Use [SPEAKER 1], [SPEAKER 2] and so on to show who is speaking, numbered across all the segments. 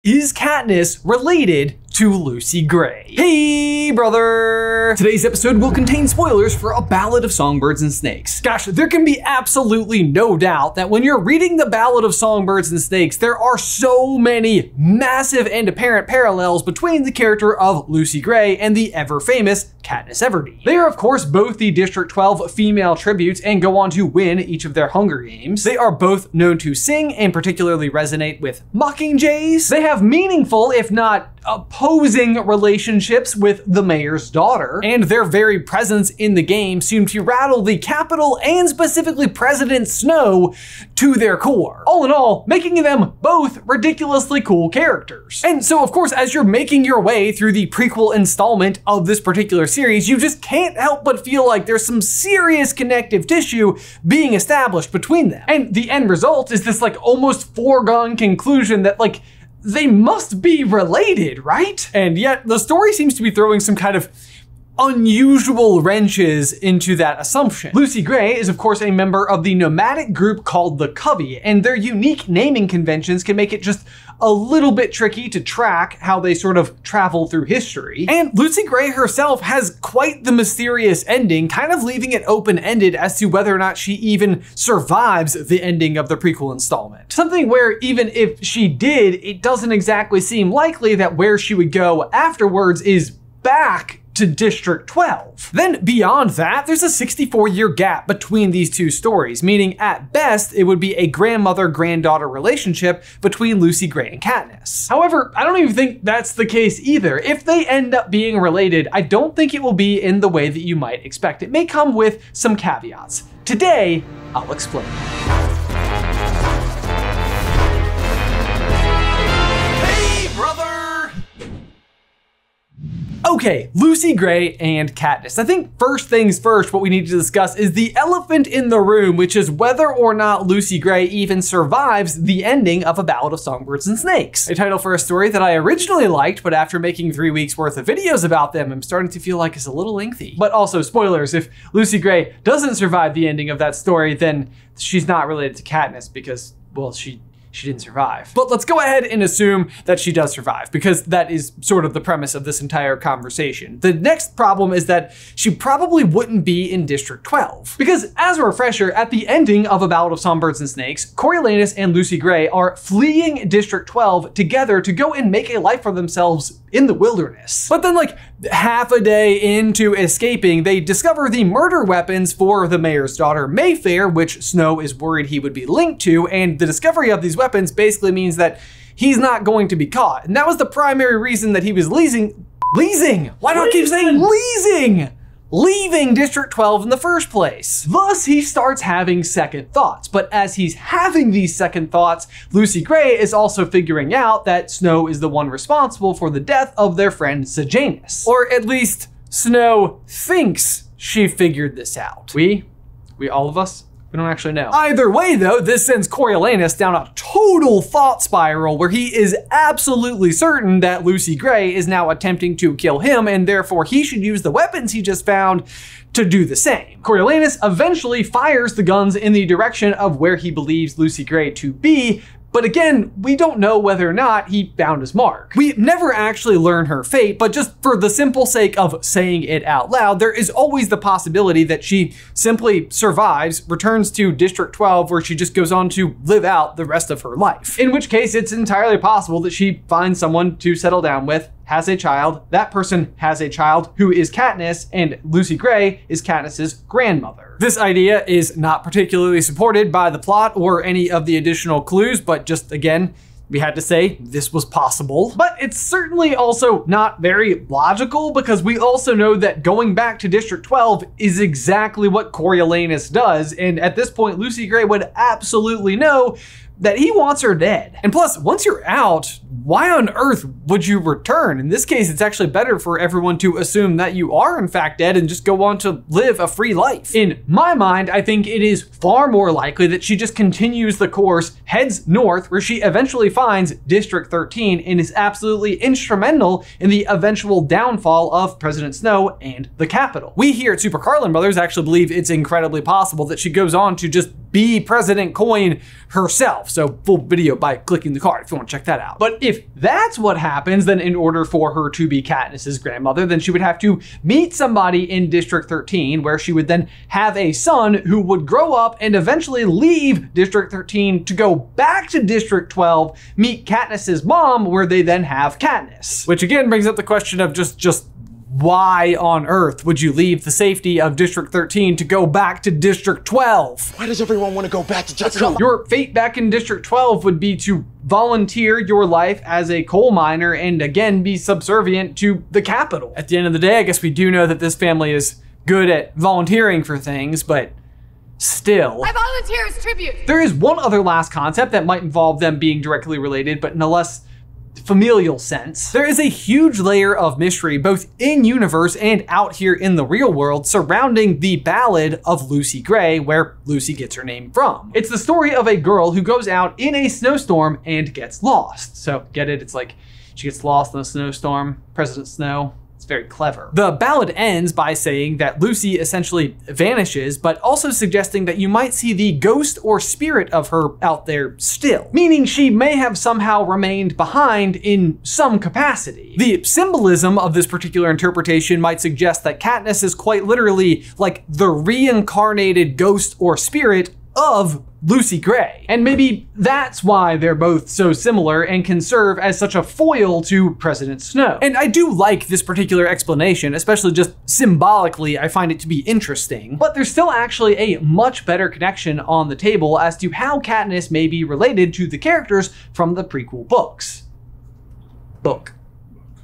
[SPEAKER 1] Is Katniss related to Lucy Gray? Hey, brother! Today's episode will contain spoilers for A Ballad of Songbirds and Snakes. Gosh, there can be absolutely no doubt that when you're reading The Ballad of Songbirds and Snakes, there are so many massive and apparent parallels between the character of Lucy Gray and the ever-famous Katniss Everdeen. They are, of course, both the District 12 female tributes and go on to win each of their Hunger Games. They are both known to sing and particularly resonate with mockingjays. They have meaningful, if not opposing, relationships with the mayor's daughter, and their very presence in the game seem to rattle the Capitol and specifically President Snow to their core. All in all, making them both ridiculously cool characters. And so, of course, as you're making your way through the prequel installment of this particular series, you just can't help but feel like there's some serious connective tissue being established between them. And the end result is this like almost foregone conclusion that like they must be related, right? And yet the story seems to be throwing some kind of unusual wrenches into that assumption. Lucy Gray is, of course, a member of the nomadic group called the Covey, and their unique naming conventions can make it just a little bit tricky to track how they sort of travel through history. And Lucy Gray herself has quite the mysterious ending, kind of leaving it open-ended as to whether or not she even survives the ending of the prequel installment. Something where even if she did, it doesn't exactly seem likely that where she would go afterwards is back to District 12. Then beyond that, there's a 64-year gap between these two stories, meaning at best, it would be a grandmother-granddaughter relationship between Lucy Gray and Katniss. However, I don't even think that's the case either. If they end up being related, I don't think it will be in the way that you might expect. It may come with some caveats. Today, I'll explain. Okay, Lucy Gray and Katniss. I think first things first, what we need to discuss is the elephant in the room, which is whether or not Lucy Gray even survives the ending of A Ballad of Songbirds and Snakes. A title for a story that I originally liked, but after making 3 weeks worth of videos about them, I'm starting to feel like it's a little lengthy. But also, spoilers, if Lucy Gray doesn't survive the ending of that story, then she's not related to Katniss because, well, she didn't survive. But let's go ahead and assume that she does survive, because that is sort of the premise of this entire conversation. The next problem is that she probably wouldn't be in District 12. Because as a refresher, at the ending of A Ballad of Songbirds and Snakes, Coriolanus and Lucy Gray are fleeing District 12 together to go and make a life for themselves in the wilderness. But then like half a day into escaping, they discover the murder weapons for the mayor's daughter, Mayfair, which Snow is worried he would be linked to, and the discovery of these weapons basically means that he's not going to be caught. And that was the primary reason that he was leaving District 12 in the first place. Thus, he starts having second thoughts. But as he's having these second thoughts, Lucy Gray is also figuring out that Snow is the one responsible for the death of their friend Sejanus. Or at least, Snow thinks she figured this out. We all of us? We don't actually know. Either way though, this sends Coriolanus down a total thought spiral where he is absolutely certain that Lucy Gray is now attempting to kill him, and therefore he should use the weapons he just found to do the same. Coriolanus eventually fires the guns in the direction of where he believes Lucy Gray to be, but again, we don't know whether or not he found his mark. We never actually learn her fate, but just for the simple sake of saying it out loud, there is always the possibility that she simply survives, returns to District 12, where she just goes on to live out the rest of her life. In which case, it's entirely possible that she finds someone to settle down with, has a child, that person has a child who is Katniss, and Lucy Gray is Katniss's grandmother. This idea is not particularly supported by the plot or any of the additional clues, but just again, we had to say this was possible. But it's certainly also not very logical, because we also know that going back to District 12 is exactly what Coriolanus does, and at this point, Lucy Gray would absolutely know that he wants her dead. And plus, once you're out, why on earth would you return? In this case, it's actually better for everyone to assume that you are in fact dead and just go on to live a free life. In my mind, I think it is far more likely that she just continues the course, heads north, where she eventually finds District 13 and is absolutely instrumental in the eventual downfall of President Snow and the Capitol. We here at SuperCarlinBrothers actually believe it's incredibly possible that she goes on to just be President Coin herself. So full video by clicking the card if you want to check that out. But if that's what happens, then in order for her to be Katniss's grandmother, then she would have to meet somebody in District 13, where she would then have a son who would grow up and eventually leave District 13 to go back to District 12, meet Katniss's mom, where they then have Katniss. Which again brings up the question of just why on earth would you leave the safety of District 13 to go back to District 12?
[SPEAKER 2] Why does everyone want to go back to District 12?
[SPEAKER 1] Your fate back in District 12 would be to volunteer your life as a coal miner and again be subservient to the capital. At the end of the day, I guess we do know that this family is good at volunteering for things, but still.
[SPEAKER 3] I volunteer as tribute.
[SPEAKER 1] There is one other last concept that might involve them being directly related, but in a less familial sense. There is a huge layer of mystery both in universe and out here in the real world surrounding the Ballad of Lucy Gray, where Lucy gets her name from. It's the story of a girl who goes out in a snowstorm and gets lost. So get it? It's like she gets lost in a snowstorm, President Snow. It's very clever. The ballad ends by saying that Lucy essentially vanishes, but also suggesting that you might see the ghost or spirit of her out there still, meaning she may have somehow remained behind in some capacity. The symbolism of this particular interpretation might suggest that Katniss is quite literally like the reincarnated ghost or spirit of Lucy Gray. And maybe that's why they're both so similar and can serve as such a foil to President Snow. And I do like this particular explanation, especially just symbolically, I find it to be interesting. But there's still actually a much better connection on the table as to how Katniss may be related to the characters from the prequel books. Book.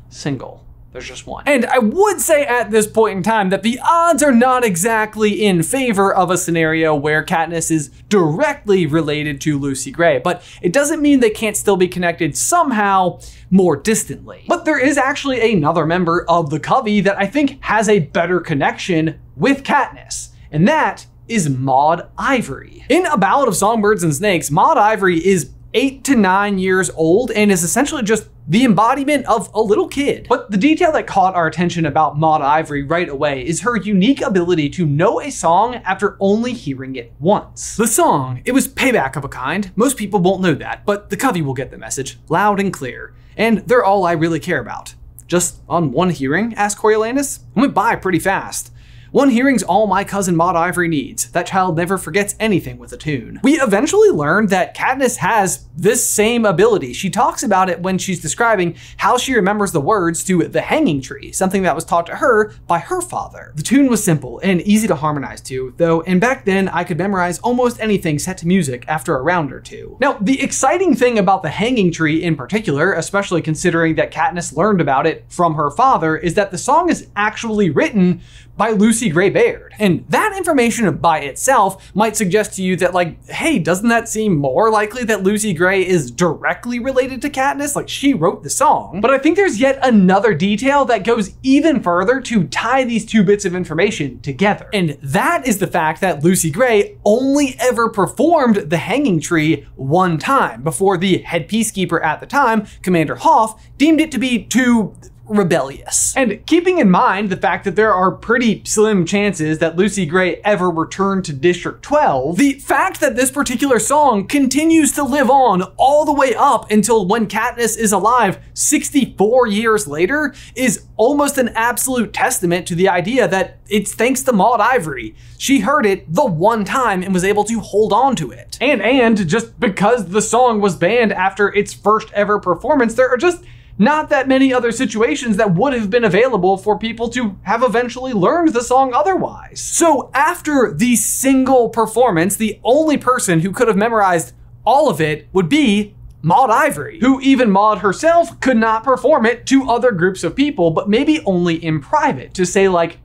[SPEAKER 1] Single. There's just one. And I would say at this point in time that the odds are not exactly in favor of a scenario where Katniss is directly related to Lucy Gray, but it doesn't mean they can't still be connected somehow more distantly. But there is actually another member of the Covey that I think has a better connection with Katniss, and that is Maud Ivory. In A Ballad of Songbirds and Snakes, Maud Ivory is 8 to 9 years old and is essentially just the embodiment of a little kid. But the detail that caught our attention about Maud Ivory right away is her unique ability to know a song after only hearing it once. The song, it was Payback of a Kind. Most people won't know that, but the Covey will get the message loud and clear. And they're all I really care about. Just on one hearing, asked Coriolanus. It went by pretty fast. One hearing's all my cousin Maud Ivory needs. That child never forgets anything with a tune. We eventually learned that Katniss has this same ability. She talks about it when she's describing how she remembers the words to The Hanging Tree, something that was taught to her by her father. The tune was simple and easy to harmonize to, though, and back then I could memorize almost anything set to music after a round or two. Now, the exciting thing about The Hanging Tree in particular, especially considering that Katniss learned about it from her father, is that the song is actually written by Lucy Gray Baird. And that information by itself might suggest to you that, like, hey, doesn't that seem more likely that Lucy Gray is directly related to Katniss? Like, she wrote the song. But I think there's yet another detail that goes even further to tie these two bits of information together. And that is the fact that Lucy Gray only ever performed The Hanging Tree one time before the head peacekeeper at the time, Commander Hoff, deemed it to be too rebellious. And keeping in mind the fact that there are pretty slim chances that Lucy Gray ever returned to District 12, the fact that this particular song continues to live on all the way up until when Katniss is alive 64 years later is almost an absolute testament to the idea that it's thanks to Maud Ivory. She heard it the one time and was able to hold on to it. And just because the song was banned after its first ever performance, there are just not that many other situations that would have been available for people to have eventually learned the song otherwise. So after the single performance, the only person who could have memorized all of it would be Maud Ivory, who even Maud herself could not perform it to other groups of people, but maybe only in private, to say like,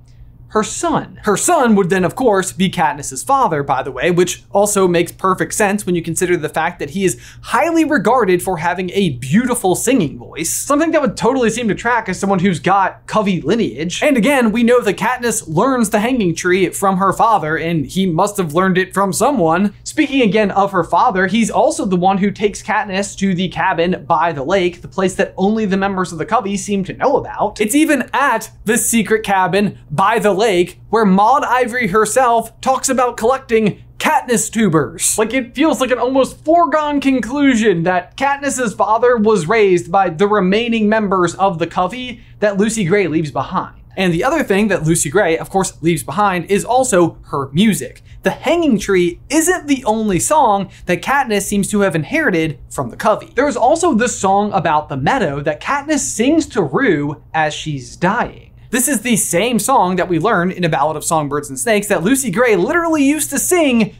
[SPEAKER 1] her son. Her son would then, of course, be Katniss's father, by the way, which also makes perfect sense when you consider the fact that he is highly regarded for having a beautiful singing voice, something that would totally seem to track as someone who's got Covey lineage. And again, we know that Katniss learns the Hanging Tree from her father, and he must have learned it from someone. Speaking again of her father, he's also the one who takes Katniss to the cabin by the lake, the place that only the members of the Covey seem to know about. It's even at this secret cabin by the lake where Maud Ivory herself talks about collecting Katniss tubers. Like, it feels like an almost foregone conclusion that Katniss's father was raised by the remaining members of the covey that Lucy Gray leaves behind. And the other thing that Lucy Gray, of course, leaves behind is also her music. The Hanging Tree isn't the only song that Katniss seems to have inherited from the covey. There is also the song about the meadow that Katniss sings to Rue as she's dying. This is the same song that we learned in A Ballad of Songbirds and Snakes that Lucy Gray literally used to sing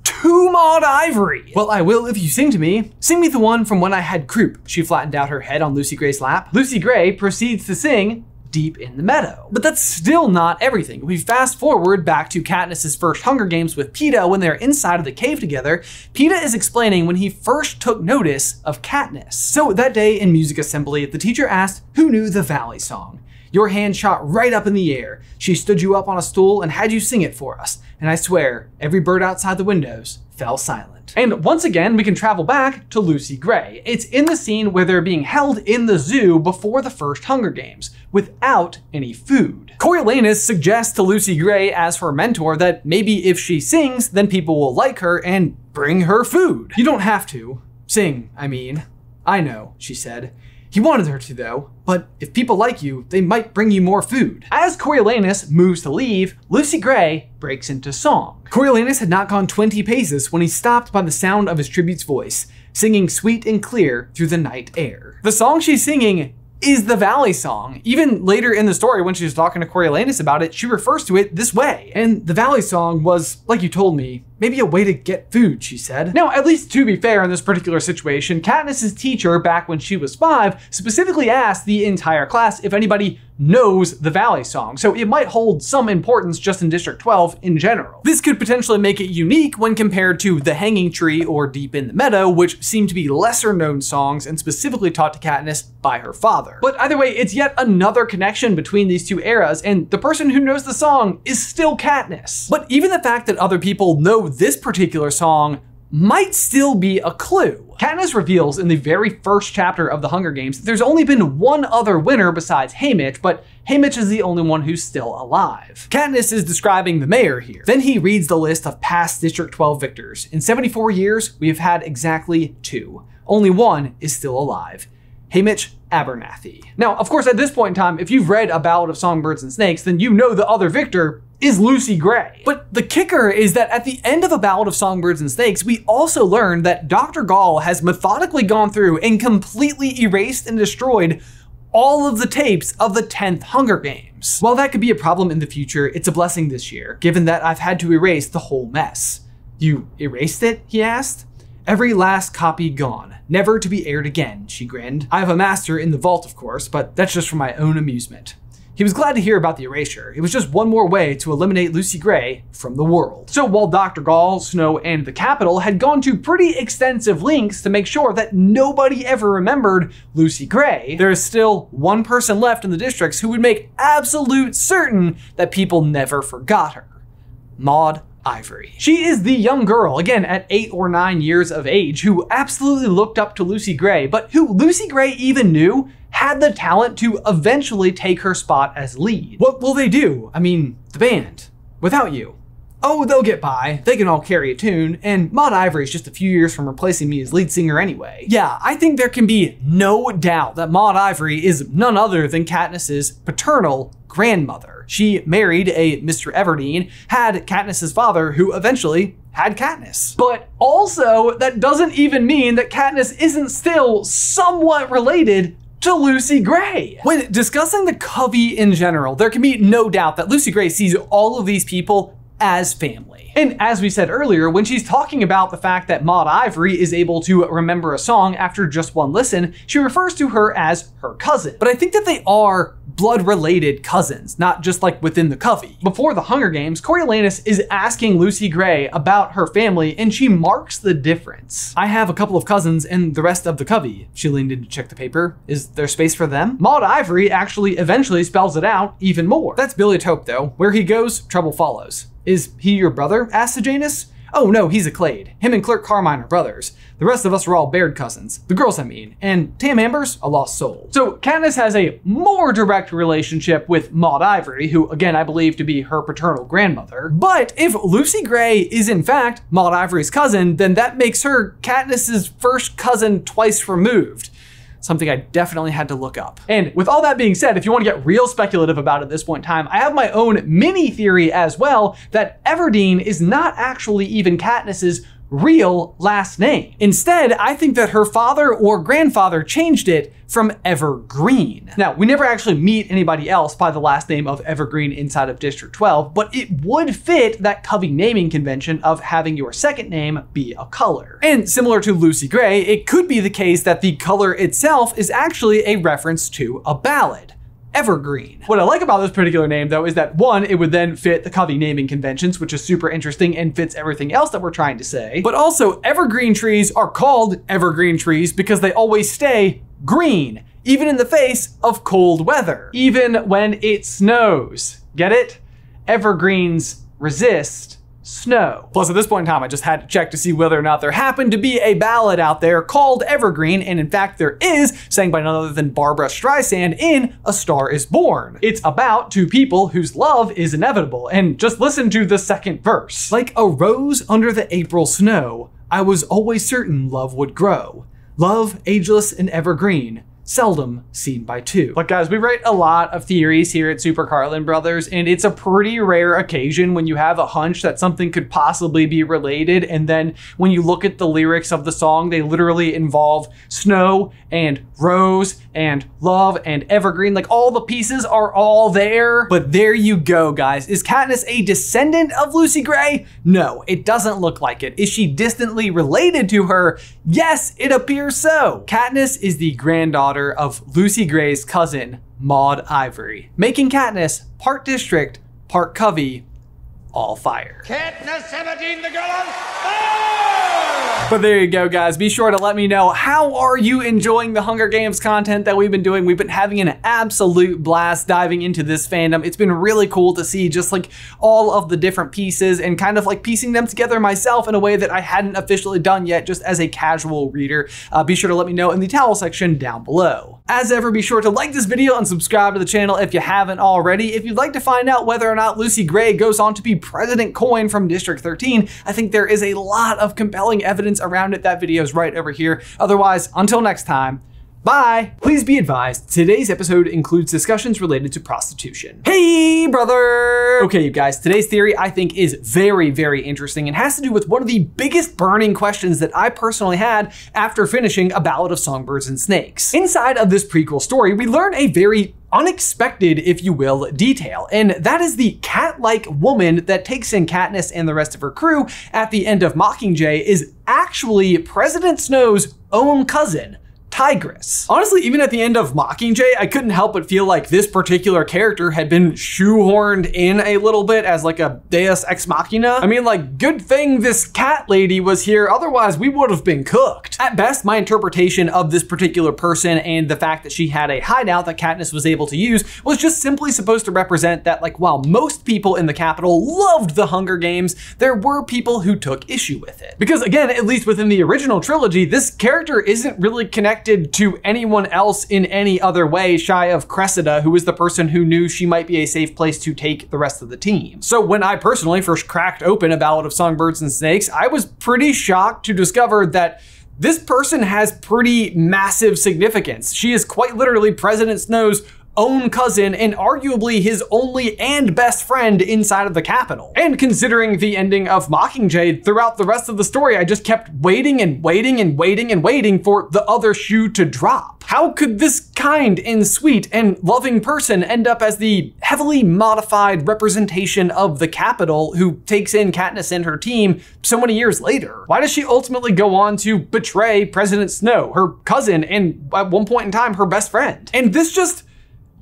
[SPEAKER 1] to Maud Ivory. Well, I will if you sing to me. Sing me the one from when I had croup. She flattened out her head on Lucy Gray's lap. Lucy Gray proceeds to sing Deep in the Meadow. But that's still not everything. We fast forward back to Katniss's first Hunger Games with Peeta when they're inside of the cave together. Peeta is explaining when he first took notice of Katniss. So that day in music assembly, the teacher asked who knew the Valley song. Your hand shot right up in the air. She stood you up on a stool and had you sing it for us. And I swear, every bird outside the windows fell silent. And once again, we can travel back to Lucy Gray. It's in the scene where they're being held in the zoo before the first Hunger Games, without any food. Coriolanus suggests to Lucy Gray as her mentor that maybe if she sings, then people will like her and bring her food. You don't have to. Sing, I mean. I know, she said. He wanted her to though, but if people like you, they might bring you more food. As Coriolanus moves to leave, Lucy Gray breaks into song. Coriolanus had not gone 20 paces when he stopped by the sound of his tribute's voice, singing sweet and clear through the night air. The song she's singing is the Valley song. Even later in the story, when she was talking to Coriolanus about it, she refers to it this way. And the Valley song was, like you told me, maybe a way to get food, she said. Now, at least to be fair in this particular situation, Katniss's teacher back when she was 5 specifically asked the entire class if anybody knows the Valley song, so it might hold some importance just in District 12 in general. This could potentially make it unique when compared to The Hanging Tree or Deep in the Meadow, which seem to be lesser known songs and specifically taught to Katniss by her father. But either way, it's yet another connection between these two eras, and the person who knows the song is still Katniss. But even the fact that other people know this particular song might still be a clue. Katniss reveals in the very first chapter of The Hunger Games that there's only been one other winner besides Haymitch, but Haymitch is the only one who's still alive. Katniss is describing the mayor here. Then he reads the list of past District 12 victors. In 74 years, we have had exactly 2. Only one is still alive. Haymitch Abernathy. Now, of course, at this point in time, if you've read A Ballad of Songbirds and Snakes, then you know the other victor is Lucy Gray. But the kicker is that at the end of A Ballad of Songbirds and Snakes, we also learned that Dr. Gall has methodically gone through and completely erased and destroyed all of the tapes of the 10th Hunger Games. While that could be a problem in the future, it's a blessing this year, given that I've had to erase the whole mess. You erased it? He asked. Every last copy gone, never to be aired again, she grinned. I have a master in the vault, of course, but that's just for my own amusement. He was glad to hear about the erasure. It was just one more way to eliminate Lucy Gray from the world. So while Dr. Gall, Snow, and the Capitol had gone to pretty extensive lengths to make sure that nobody ever remembered Lucy Gray, there is still one person left in the districts who would make absolute certain that people never forgot her. Maud Ivory. She is the young girl, again at 8 or 9 years of age, who absolutely looked up to Lucy Gray, but who Lucy Gray even knew had the talent to eventually take her spot as lead. What will they do? I mean, the band, without you. Oh, they'll get by. They can all carry a tune, and Maud Ivory's just a few years from replacing me as lead singer anyway. Yeah, I think there can be no doubt that Maud Ivory is none other than Katniss's paternal grandmother. She married a Mr. Everdeen, had Katniss's father, who eventually had Katniss. But also, that doesn't even mean that Katniss isn't still somewhat related to Lucy Gray. When discussing the covey in general, there can be no doubt that Lucy Gray sees all of these people as family. And as we said earlier, when she's talking about the fact that Maud Ivory is able to remember a song after just one listen, she refers to her as her cousin. But I think that they are blood-related cousins, not just like within the covey. Before the Hunger Games, Coriolanus is asking Lucy Gray about her family, and she marks the difference. I have a couple of cousins in the rest of the covey. She leaned in to check the paper. Is there space for them? Maud Ivory actually eventually spells it out even more. That's Billy Tope though. Where he goes, trouble follows. Is he your brother? Asked Sejanus. Oh no, he's a Clade. Him and Clerk Carmine are brothers. The rest of us are all Baird cousins. The girls, I mean. And Tam Amber's a lost soul. So Katniss has a more direct relationship with Maud Ivory, who again I believe to be her paternal grandmother. But if Lucy Gray is in fact Maud Ivory's cousin, then that makes her Katniss's first cousin twice removed. Something I definitely had to look up. And with all that being said, if you want to get real speculative about it at this point in time, I have my own mini theory as well that Everdeen is not actually even Katniss's real last name. Instead, I think that her father or grandfather changed it from Evergreen. Now, we never actually meet anybody else by the last name of Evergreen inside of District 12, but it would fit that Covey naming convention of having your second name be a color. And similar to Lucy Gray, it could be the case that the color itself is actually a reference to a ballad. Evergreen. What I like about this particular name though is that one, it would then fit the Covey naming conventions, which is super interesting and fits everything else that we're trying to say. But also evergreen trees are called evergreen trees because they always stay green, even in the face of cold weather, even when it snows. Get it? Evergreens resist snow. Plus at this point in time, I just had to check to see whether or not there happened to be a ballad out there called Evergreen, and in fact there is, sang by none other than Barbara Streisand in A Star Is Born. It's about two people whose love is inevitable, and just listen to the second verse. Like a rose under the April snow, I was always certain love would grow. Love ageless and evergreen, seldom seen by two. But guys, we write a lot of theories here at Super Carlin Brothers, and it's a pretty rare occasion when you have a hunch that something could possibly be related, and then when you look at the lyrics of the song, they literally involve snow and rose and love and evergreen. Like all the pieces are all there. But there you go, guys. Is Katniss a descendant of Lucy Gray? No, it doesn't look like it. Is she distantly related to her? Yes, it appears so. Katniss is the granddaughter of Lucy Gray's cousin, Maud Ivory, making Katniss part district, part Covey, all fire.
[SPEAKER 2] Katniss Everdeen, the girl on fire!
[SPEAKER 1] But there you go, guys. Be sure to let me know, how are you enjoying the Hunger Games content that we've been doing? We've been having an absolute blast diving into this fandom. It's been really cool to see just like all of the different pieces and kind of like piecing them together myself in a way that I hadn't officially done yet, just as a casual reader. Be sure to let me know in the towel section down below. As ever, be sure to like this video and subscribe to the channel if you haven't already. If you'd like to find out whether or not Lucy Gray goes on to be President Coin from District 13, I think there is a lot of compelling evidence around it. That video is right over here. Otherwise, until next time, bye. Please be advised, today's episode includes discussions related to prostitution. Hey, brother! Okay, you guys, today's theory I think is very, very interesting and has to do with one of the biggest burning questions that I personally had after finishing A Ballad of Songbirds and Snakes. Inside of this prequel story, we learn a very unexpected, if you will, detail, and that is the cat-like woman that takes in Katniss and the rest of her crew at the end of Mockingjay is actually President Snow's own cousin, Tigris. Honestly, even at the end of Mockingjay, I couldn't help but feel like this particular character had been shoehorned in a little bit as like a deus ex machina. I mean, like, good thing this cat lady was here, otherwise we would have been cooked. At best, my interpretation of this particular person and the fact that she had a hideout that Katniss was able to use was just simply supposed to represent that, like, while most people in the Capitol loved the Hunger Games, there were people who took issue with it. Because again, at least within the original trilogy, this character isn't really connected to anyone else in any other way shy of Cressida, who was the person who knew she might be a safe place to take the rest of the team. So when I personally first cracked open A Ballad of Songbirds and Snakes, I was pretty shocked to discover that this person has pretty massive significance. She is quite literally President Snow's own cousin and arguably his only and best friend inside of the Capitol. And considering the ending of Mockingjay, throughout the rest of the story, I just kept waiting and waiting and waiting and waiting for the other shoe to drop. How could this kind and sweet and loving person end up as the heavily modified representation of the Capitol who takes in Katniss and her team so many years later? Why does she ultimately go on to betray President Snow, her cousin, and at one point in time, her best friend? And this just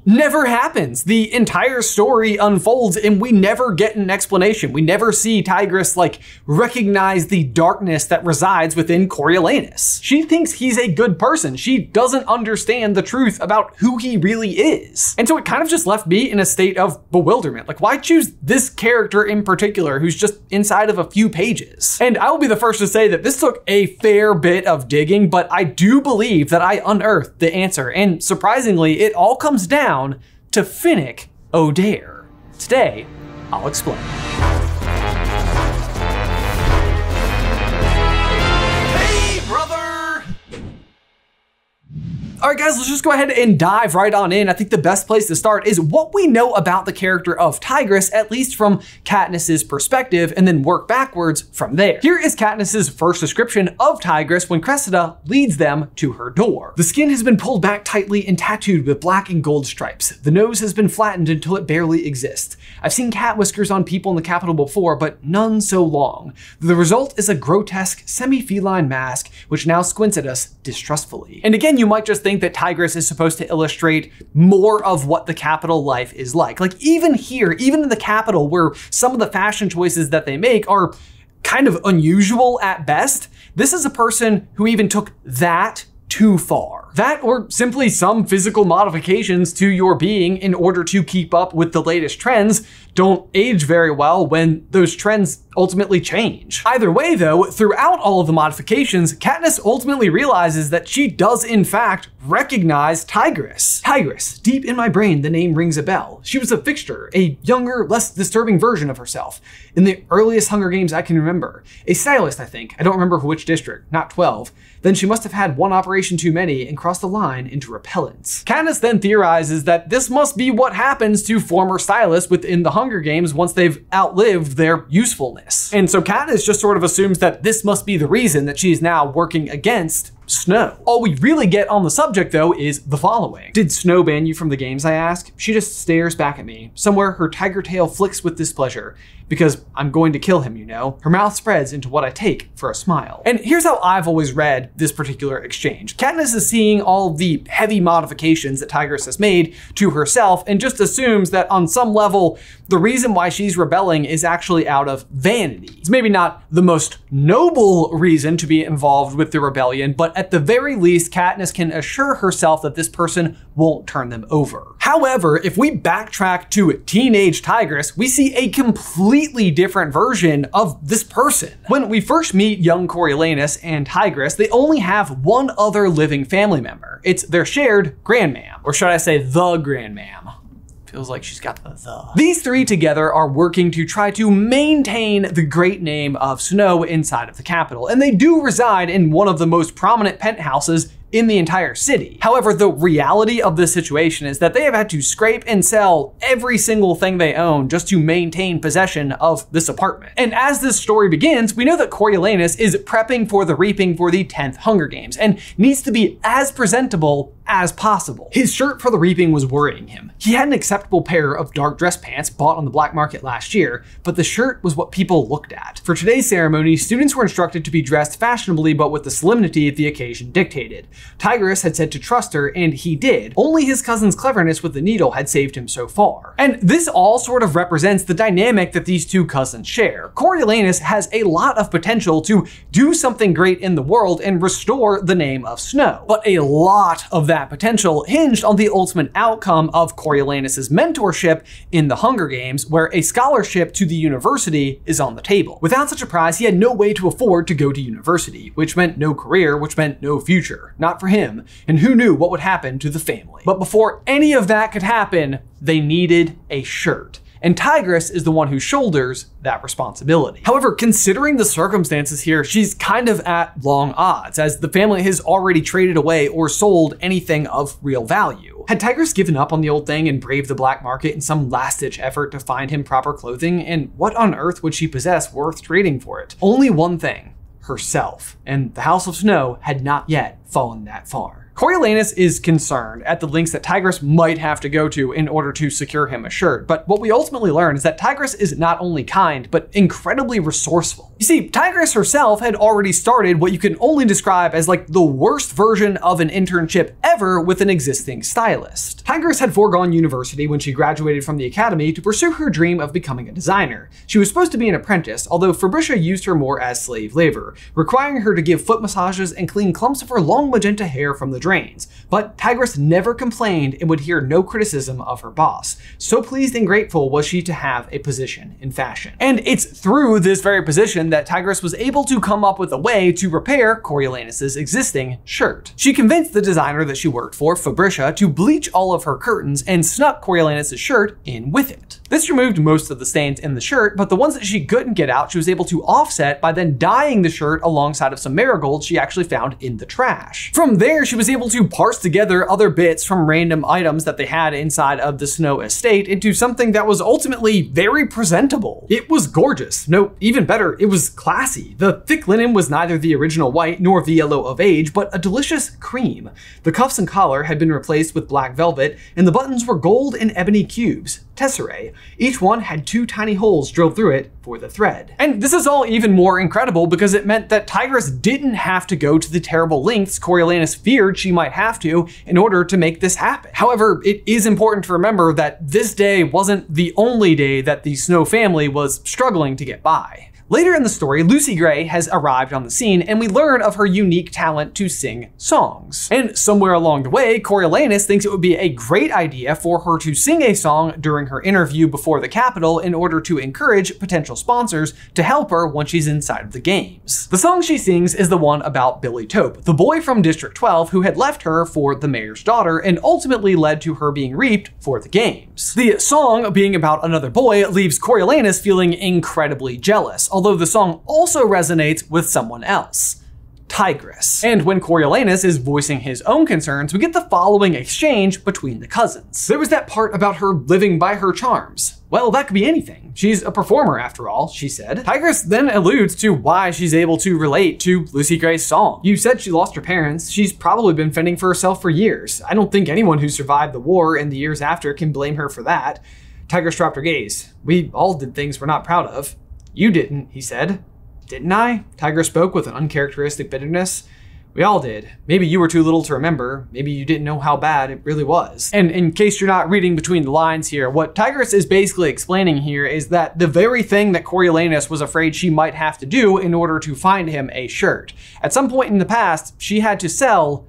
[SPEAKER 1] never happens. The entire story unfolds and we never get an explanation. We never see Tigris like recognize the darkness that resides within Coriolanus. She thinks he's a good person. She doesn't understand the truth about who he really is. And so it kind of just left me in a state of bewilderment. Like, why choose this character in particular who's just inside of a few pages? And I will be the first to say that this took a fair bit of digging, but I do believe that I unearthed the answer. And surprisingly, it all comes down to Finnick Odair. Today, I'll explain. All right, guys, let's just go ahead and dive right on in. I think the best place to start is what we know about the character of Tigris, at least from Katniss's perspective, and then work backwards from there. Here is Katniss's first description of Tigris when Cressida leads them to her door. The skin has been pulled back tightly and tattooed with black and gold stripes. The nose has been flattened until it barely exists. I've seen cat whiskers on people in the capital before, but none so long. The result is a grotesque, semi-feline mask, which now squints at us distrustfully. And again, you might just think that Tigris is supposed to illustrate more of what the capital life is like. Like even here, even in the capital, where some of the fashion choices that they make are kind of unusual at best, this is a person who even took that too far. That or simply some physical modifications to your being in order to keep up with the latest trends don't age very well when those trends ultimately change. Either way though, throughout all of the modifications, Katniss ultimately realizes that she does in fact recognize Tigris. Tigris, deep in my brain the name rings a bell. She was a fixture, a younger, less disturbing version of herself. In the earliest Hunger Games I can remember. A stylist, I think. I don't remember for which district, not 12. Then she must have had one operation too many and crossed the line into repellents. Katniss then theorizes that this must be what happens to former stylists within the Hunger Games once they've outlived their usefulness. And so Katniss just sort of assumes that this must be the reason that she's now working against Snow. All we really get on the subject though is the following. Did Snow ban you from the games, I ask? She just stares back at me. Somewhere her tiger tail flicks with displeasure. Because I'm going to kill him, you know? Her mouth spreads into what I take for a smile. And here's how I've always read this particular exchange. Katniss is seeing all the heavy modifications that Tigris has made to herself and just assumes that on some level, the reason why she's rebelling is actually out of vanity. It's maybe not the most noble reason to be involved with the rebellion, but at the very least, Katniss can assure herself that this person won't turn them over. However, if we backtrack to teenage Tigris, we see a completely different version of this person. When we first meet young Coriolanus and Tigris, they only have one other living family member. It's their shared grandmam, or should I say the grandmam. Feels like she's got the. These three together are working to try to maintain the great name of Snow inside of the capital, and they do reside in one of the most prominent penthouses in the entire city. However, the reality of this situation is that they have had to scrape and sell every single thing they own just to maintain possession of this apartment. And as this story begins, we know that Coriolanus is prepping for the reaping for the 10th Hunger Games and needs to be as presentable as possible. His shirt for the reaping was worrying him. He had an acceptable pair of dark dress pants bought on the black market last year, but the shirt was what people looked at. For today's ceremony, students were instructed to be dressed fashionably but with the solemnity the occasion dictated. Tigris had said to trust her, and he did. Only his cousin's cleverness with the needle had saved him so far. And this all sort of represents the dynamic that these two cousins share. Coriolanus has a lot of potential to do something great in the world and restore the name of Snow, but a lot of that potential hinged on the ultimate outcome of Coriolanus's mentorship in the Hunger Games, where a scholarship to the university is on the table. Without such a prize, he had no way to afford to go to university, which meant no career, which meant no future. Not for him, and who knew what would happen to the family. But before any of that could happen, they needed a shirt. And Tigris is the one who shoulders that responsibility. However, considering the circumstances here, she's kind of at long odds, as the family has already traded away or sold anything of real value. Had Tigris given up on the old thing and braved the black market in some last-ditch effort to find him proper clothing? And what on earth would she possess worth trading for it? Only one thing. Herself. And the House of Snow had not yet fallen that far. Coriolanus is concerned at the lengths that Tigris might have to go to in order to secure him a shirt, but what we ultimately learn is that Tigris is not only kind, but incredibly resourceful. You see, Tigris herself had already started what you can only describe as like the worst version of an internship ever with an existing stylist. Tigris had foregone university when she graduated from the academy to pursue her dream of becoming a designer. She was supposed to be an apprentice, although Fabricia used her more as slave labor, requiring her to give foot massages and clean clumps of her long magenta hair from the drains. But Tigris never complained and would hear no criticism of her boss. So pleased and grateful was she to have a position in fashion. And it's through this very position that Tigris was able to come up with a way to repair Coriolanus's existing shirt. She convinced the designer that she worked for, Fabricia, to bleach all of her curtains and snuck Coriolanus's shirt in with it. This removed most of the stains in the shirt, but the ones that she couldn't get out, she was able to offset by then dyeing the shirt alongside of some marigolds she actually found in the trash. From there, she was able to parse together other bits from random items that they had inside of the Snow estate into something that was ultimately very presentable. It was gorgeous. No, even better, it was classy. The thick linen was neither the original white nor the yellow of age, but a delicious cream. The cuffs and collar had been replaced with black velvet, and the buttons were gold and ebony cubes, tesserae. Each one had 2 tiny holes drilled through it for the thread. And this is all even more incredible because it meant that Tigris didn't have to go to the terrible lengths Coriolanus feared she might have to in order to make this happen. However, it is important to remember that this day wasn't the only day that the Snow family was struggling to get by. Later in the story, Lucy Gray has arrived on the scene and we learn of her unique talent to sing songs. And somewhere along the way, Coriolanus thinks it would be a great idea for her to sing a song during her interview before the Capitol in order to encourage potential sponsors to help her once she's inside of the games. The song she sings is the one about Billy Tope, the boy from District 12 who had left her for the mayor's daughter and ultimately led to her being reaped for the games. The song, being about another boy, leaves Coriolanus feeling incredibly jealous, although the song also resonates with someone else, Tigris. And when Coriolanus is voicing his own concerns, we get the following exchange between the cousins. There was that part about her living by her charms. Well, that could be anything. She's a performer after all, she said. Tigris then alludes to why she's able to relate to Lucy Gray's song. You said she lost her parents. She's probably been fending for herself for years. I don't think anyone who survived the war and the years after can blame her for that. Tigris dropped her gaze. We all did things we're not proud of. You didn't, he said. Didn't I? Tigris spoke with an uncharacteristic bitterness. We all did. Maybe you were too little to remember. Maybe you didn't know how bad it really was. And in case you're not reading between the lines here, what Tigris is basically explaining here is that the very thing that Coriolanus was afraid she might have to do in order to find him a shirt. At some point in the past, she had to sell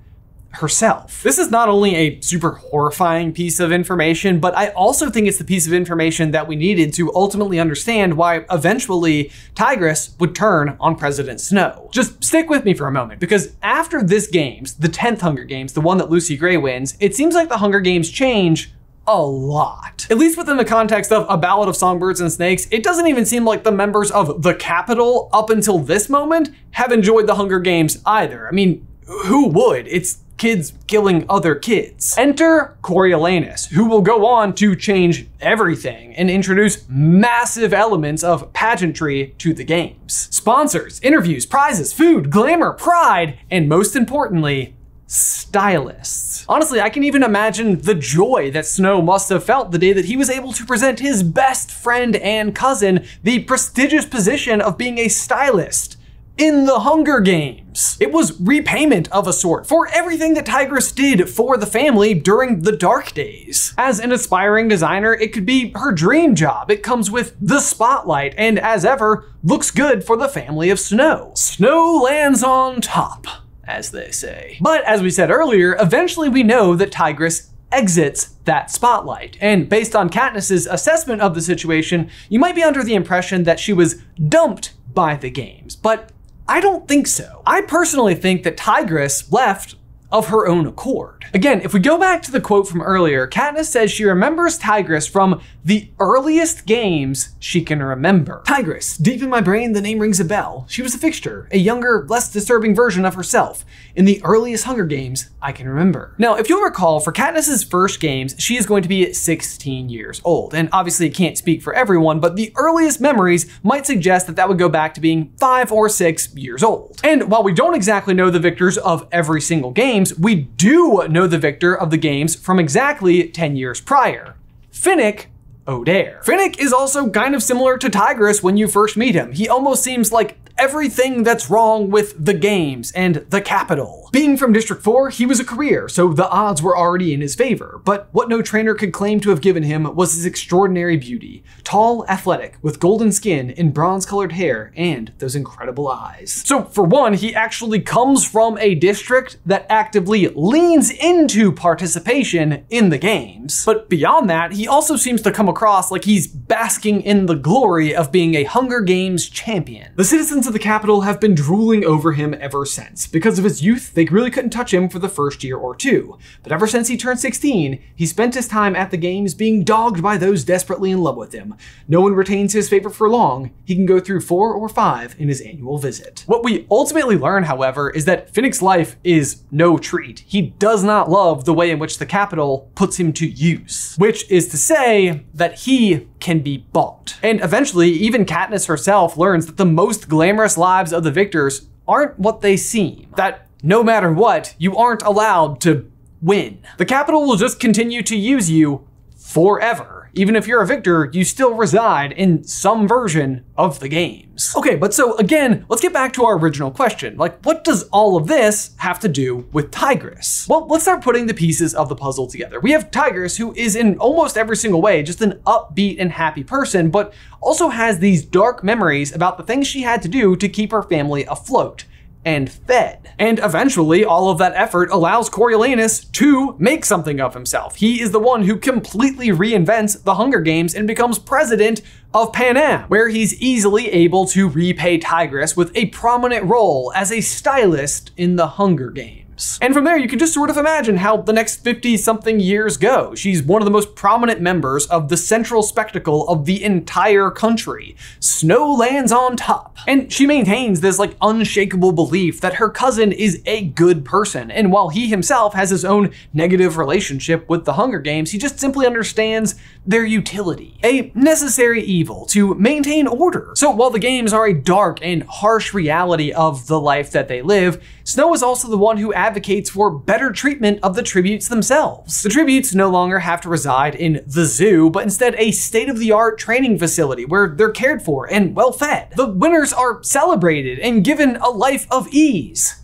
[SPEAKER 1] herself. This is not only a super horrifying piece of information, but I also think it's the piece of information that we needed to ultimately understand why eventually Tigris would turn on President Snow. Just stick with me for a moment, because after this games, the 10th Hunger Games, the one that Lucy Gray wins, it seems like the Hunger Games change a lot. At least within the context of A Ballad of Songbirds and Snakes, it doesn't even seem like the members of the Capitol up until this moment have enjoyed the Hunger Games either. I mean, who would? It's kids killing other kids. Enter Coriolanus, who will go on to change everything and introduce massive elements of pageantry to the games. Sponsors, interviews, prizes, food, glamour, pride, and most importantly, stylists. Honestly, I can even imagine the joy that Snow must have felt the day that he was able to present his best friend and cousin the prestigious position of being a stylist in the Hunger Games. It was repayment of a sort for everything that Tigris did for the family during the dark days. As an aspiring designer, it could be her dream job. It comes with the spotlight and, as ever, looks good for the family of Snow. Snow lands on top, as they say. But as we said earlier, eventually we know that Tigris exits that spotlight. And based on Katniss's assessment of the situation, you might be under the impression that she was dumped by the games, but I don't think so. I personally think that Tigris left of her own accord. Again, if we go back to the quote from earlier, Katniss says she remembers Tigris from the earliest games she can remember. Tigris, deep in my brain, the name rings a bell. She was a fixture, a younger, less disturbing version of herself in the earliest Hunger Games I can remember. Now, if you'll recall, for Katniss's first games, she is going to be 16 years old. And obviously it can't speak for everyone, but the earliest memories might suggest that that would go back to being 5 or 6 years old. And while we don't exactly know the victors of every single game, games, we do know the victor of the games from exactly 10 years prior, Finnick Odair. Finnick is also kind of similar to Tigris when you first meet him. He almost seems like everything that's wrong with the games and the capital. Being from District 4, he was a career, so the odds were already in his favor, but what no trainer could claim to have given him was his extraordinary beauty. Tall, athletic, with golden skin and bronze-colored hair, and those incredible eyes. So for one, he actually comes from a district that actively leans into participation in the games. But beyond that, he also seems to come across like he's basking in the glory of being a Hunger Games champion. The citizens of the capital have been drooling over him ever since. Because of his youth, they really couldn't touch him for the first year or two. But ever since he turned 16, he spent his time at the games being dogged by those desperately in love with him. No one retains his favor for long. He can go through 4 or 5 in his annual visit. What we ultimately learn, however, is that Finnick's life is no treat. He does not love the way in which the capital puts him to use. Which is to say that he can be bought. And eventually, even Katniss herself learns that the most glamorous lives of the victors aren't what they seem. That no matter what, you aren't allowed to win. The capital will just continue to use you forever. Even if you're a victor, you still reside in some version of the games. Okay, but so again, let's get back to our original question. Like, what does all of this have to do with Tigris? Well, let's start putting the pieces of the puzzle together. We have Tigris, who is in almost every single way just an upbeat and happy person, but also has these dark memories about the things she had to do to keep her family afloat and fed. And eventually, all of that effort allows Coriolanus to make something of himself. He is the one who completely reinvents the Hunger Games and becomes president of Pan Am, where he's easily able to repay Tigris with a prominent role as a stylist in the Hunger Games. And from there, you can just sort of imagine how the next 50-something years go. She's one of the most prominent members of the central spectacle of the entire country. Snow lands on top. And she maintains this like unshakable belief that her cousin is a good person. And while he himself has his own negative relationship with the Hunger Games, he just simply understands their utility. A necessary evil to maintain order. So while the games are a dark and harsh reality of the life that they live, Snow is also the one who advocates for better treatment of the tributes themselves. The tributes no longer have to reside in the zoo, but instead a state-of-the-art training facility where they're cared for and well fed. The winners are celebrated and given a life of ease.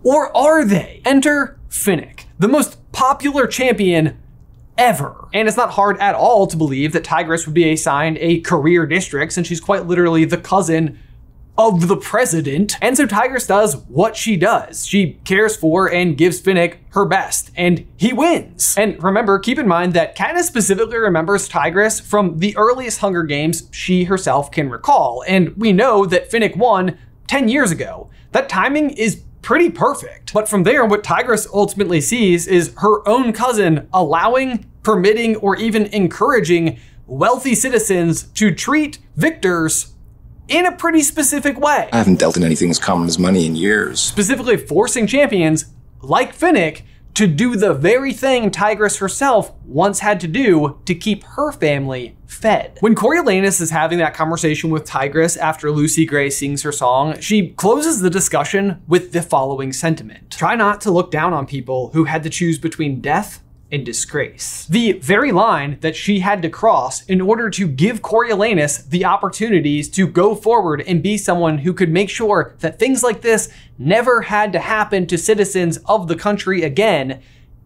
[SPEAKER 1] Or are they? Enter Finnick, the most popular champion ever. And it's not hard at all to believe that Tigris would be assigned a career district since she's quite literally the cousin of the president. And so Tigris does what she does. She cares for and gives Finnick her best, and he wins. And remember, keep in mind that Katniss specifically remembers Tigris from the earliest Hunger Games she herself can recall. And we know that Finnick won 10 years ago. That timing is pretty perfect. But from there, what Tigris ultimately sees is her own cousin allowing, permitting, or even encouraging wealthy citizens to treat victors in a pretty specific way.
[SPEAKER 3] I haven't dealt in anything as common as money in years.
[SPEAKER 1] Specifically forcing champions like Finnick to do the very thing Tigris herself once had to do to keep her family fed. When Coriolanus is having that conversation with Tigris after Lucy Gray sings her song, she closes the discussion with the following sentiment: "Try not to look down on people who had to choose between death and disgrace." The very line that she had to cross in order to give Coriolanus the opportunities to go forward and be someone who could make sure that things like this never had to happen to citizens of the country again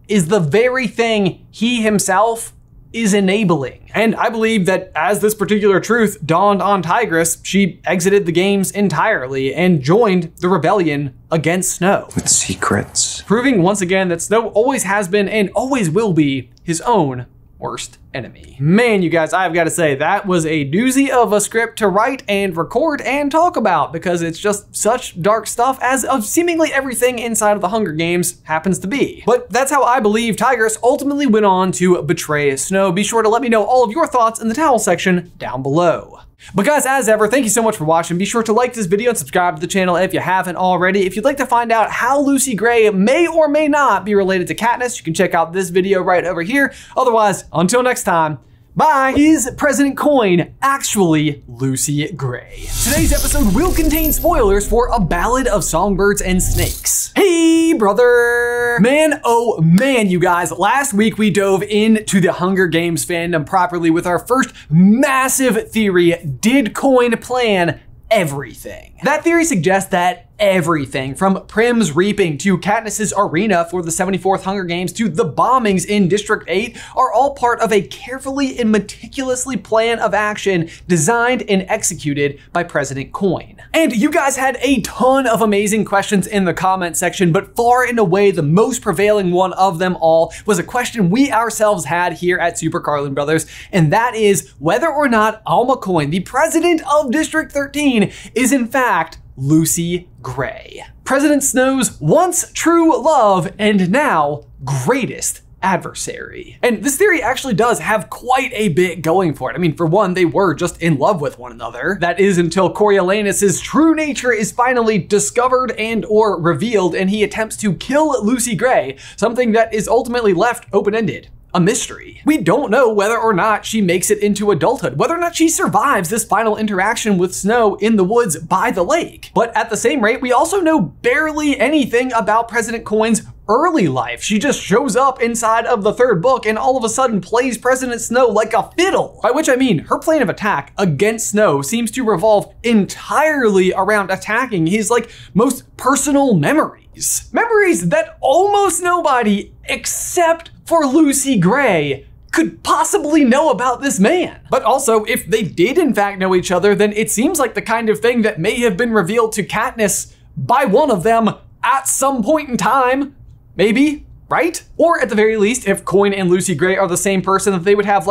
[SPEAKER 1] is the very thing he himself is enabling. And I believe that as this particular truth dawned on Tigris, she exited the games entirely and joined the rebellion against Snow.
[SPEAKER 3] With secrets.
[SPEAKER 1] Proving once again that Snow always has been and always will be his own worst enemy. Man, you guys, I've got to say, that was a doozy of a script to write and record and talk about, because it's just such dark stuff, as of seemingly everything inside of the Hunger Games happens to be. But that's how I believe Tigris ultimately went on to betray Snow. Be sure to let me know all of your thoughts in the towel section down below. But guys, as ever, thank you so much for watching. Be sure to like this video and subscribe to the channel if you haven't already. If you'd like to find out how Lucy Gray may or may not be related to Katniss, you can check out this video right over here. Otherwise, until next time, Bye! Is President Coin actually Lucy Gray? Today's episode will contain spoilers for A Ballad of Songbirds and Snakes. Hey, brother! Man, oh man, you guys. Last week we dove into the Hunger Games fandom properly with our first massive theory. Did Coin plan everything? That theory suggests that everything from Prim's Reaping to Katniss's arena for the 74th Hunger Games to the bombings in District 8 are all part of a carefully and meticulously planned of action designed and executed by President Coin. And you guys had a ton of amazing questions in the comment section, but far and away the most prevailing one of them all was a question we ourselves had here at SuperCarlinBrothers, and that is whether or not Alma Coin, the president of District 13, is in fact Lucy Gray, President Snow's once true love and now greatest adversary. And this theory actually does have quite a bit going for it. I mean, for one, they were just in love with one another. That is until Coriolanus's true nature is finally discovered and or revealed, and he attempts to kill Lucy Gray, something that is ultimately left open-ended. A mystery. We don't know whether or not she makes it into adulthood, whether or not she survives this final interaction with Snow in the woods by the lake. But at the same rate, we also know barely anything about President Coin's early life. She just shows up inside of the third book and all of a sudden plays President Snow like a fiddle. By which I mean, her plan of attack against Snow seems to revolve entirely around attacking his most personal memories. Memories that almost nobody except for Lucy Gray could possibly know about this man. But also, if they did in fact know each other, then it seems like the kind of thing that may have been revealed to Katniss by one of them at some point in time. Maybe, right? Or at the very least, if Coin and Lucy Gray are the same person, that they would have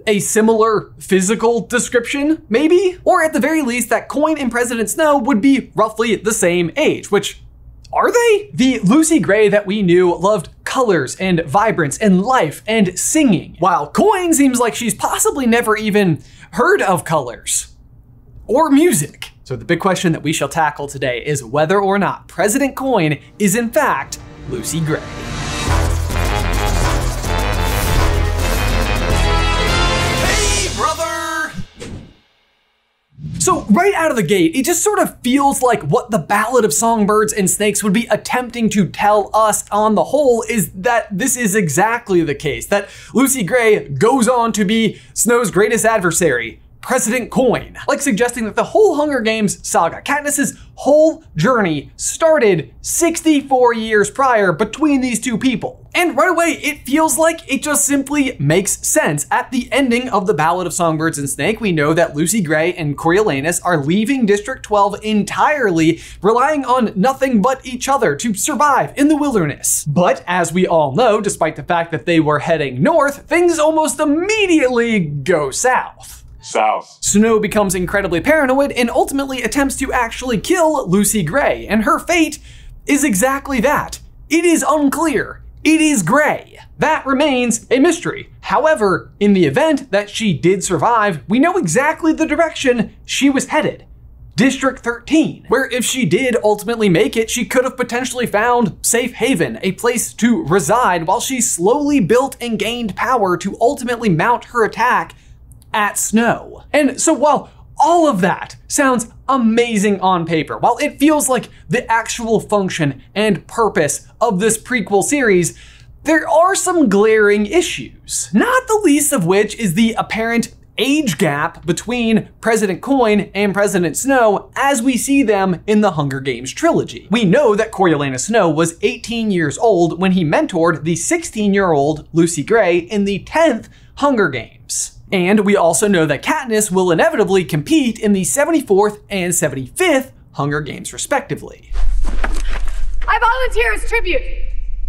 [SPEAKER 1] a similar physical description, maybe? Or at the very least, that Coin and President Snow would be roughly the same age, which, are they? The Lucy Gray that we knew loved colors and vibrance and life and singing, while Coin seems like she's possibly never even heard of colors or music. So the big question that we shall tackle today is whether or not President Coin is in fact Lucy Gray. So right out of the gate, it just sort of feels like what the Ballad of Songbirds and Snakes would be attempting to tell us on the whole is that this is exactly the case, that Lucy Gray goes on to be Snow's greatest adversary, President Coin, suggesting that the whole Hunger Games saga, Katniss's whole journey, started 64 years prior between these two people. And right away, it feels like it just simply makes sense. At the ending of the Ballad of Songbirds and Snake, we know that Lucy Gray and Coriolanus are leaving District 12 entirely, relying on nothing but each other to survive in the wilderness. But as we all know, despite the fact that they were heading north, things almost immediately go south. Snow becomes incredibly paranoid and ultimately attempts to actually kill Lucy Gray, and her fate is exactly that. It is unclear. It is Gray. That remains a mystery. However, in the event that she did survive, we know exactly the direction she was headed. District 13, where if she did ultimately make it, she could have potentially found safe haven, a place to reside while she slowly built and gained power to ultimately mount her attack at Snow. And so while all of that sounds amazing on paper, while it feels like the actual function and purpose of this prequel series, there are some glaring issues, not the least of which is the apparent age gap between President Coin and President Snow as we see them in the Hunger Games trilogy. We know that Coriolanus Snow was 18 years old when he mentored the 16-year-old Lucy Gray in the 10th Hunger Games. And we also know that Katniss will inevitably compete in the 74th and 75th Hunger Games respectively.
[SPEAKER 4] I volunteer as tribute.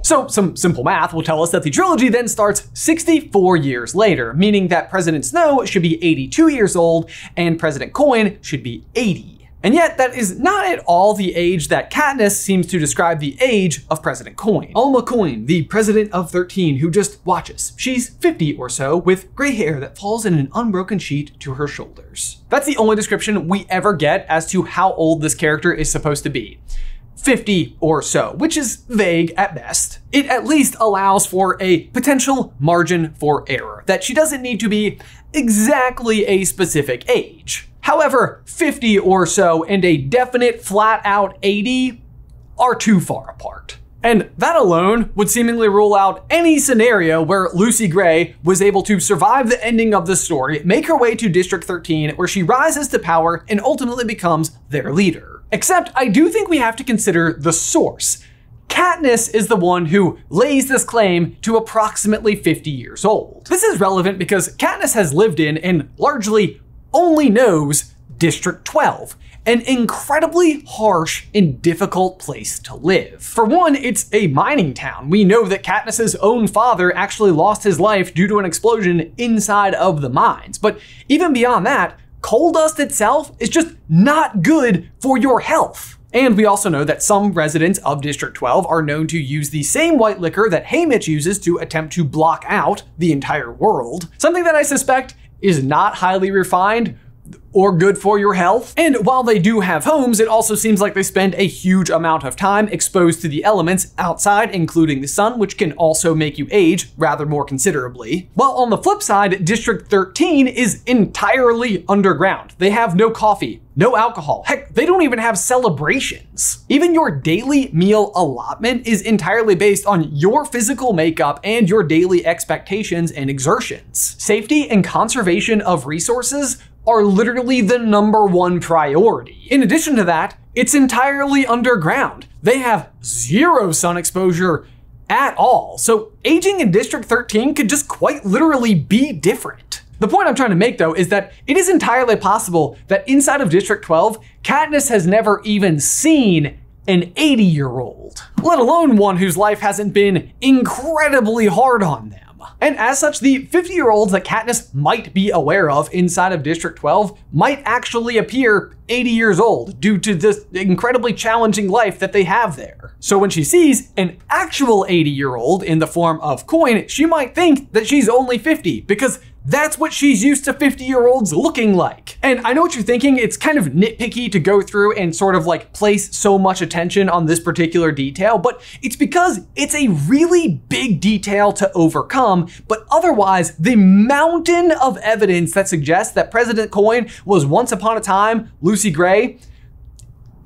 [SPEAKER 1] So some simple math will tell us that the trilogy then starts 64 years later, meaning that President Snow should be 82 years old and President Coin should be 80. And yet that is not at all the age that Katniss seems to describe the age of President Coin. Alma Coin, the president of 13 who just watches. She's 50 or so with gray hair that falls in an unbroken sheet to her shoulders. That's the only description we ever get as to how old this character is supposed to be. 50 or so, which is vague at best. It at least allows for a potential margin for error, that she doesn't need to be exactly a specific age. However, 50 or so and a definite flat out 80 are too far apart. And that alone would seemingly rule out any scenario where Lucy Gray was able to survive the ending of the story, make her way to District 13, where she rises to power and ultimately becomes their leader. Except I do think we have to consider the source. Katniss is the one who lays this claim to approximately 50 years old. This is relevant because Katniss has lived in and largely only knows District 12. An incredibly harsh and difficult place to live. For one, it's a mining town. We know that Katniss's own father actually lost his life due to an explosion inside of the mines. But even beyond that, coal dust itself is just not good for your health. And we also know that some residents of District 12 are known to use the same white liquor that Haymitch uses to attempt to block out the entire world. Something that I suspect is not highly refined or good for your health. And while they do have homes, it also seems like they spend a huge amount of time exposed to the elements outside, including the sun, which can also make you age rather more considerably. While on the flip side, District 13 is entirely underground. They have no coffee, no alcohol. Heck, they don't even have celebrations. Even your daily meal allotment is entirely based on your physical makeup and your daily expectations and exertions. Safety and conservation of resources are literally the #1 priority. In addition to that, it's entirely underground. They have zero sun exposure at all. So aging in District 13 could just quite literally be different. The point I'm trying to make though is that it is entirely possible that inside of District 12, Katniss has never even seen an 80-year-old, let alone one whose life hasn't been incredibly hard on them. And as such, the 50-year-olds that Katniss might be aware of inside of District 12 might actually appear 80 years old due to this incredibly challenging life that they have there. So when she sees an actual 80-year-old in the form of Coin, she might think that she's only 50 because that's what she's used to 50-year-olds looking like. And I know what you're thinking, it's kind of nitpicky to go through and sort of like place so much attention on this particular detail, but it's because it's a really big detail to overcome, but otherwise the mountain of evidence that suggests that President Coin was once upon a time Lucy Gray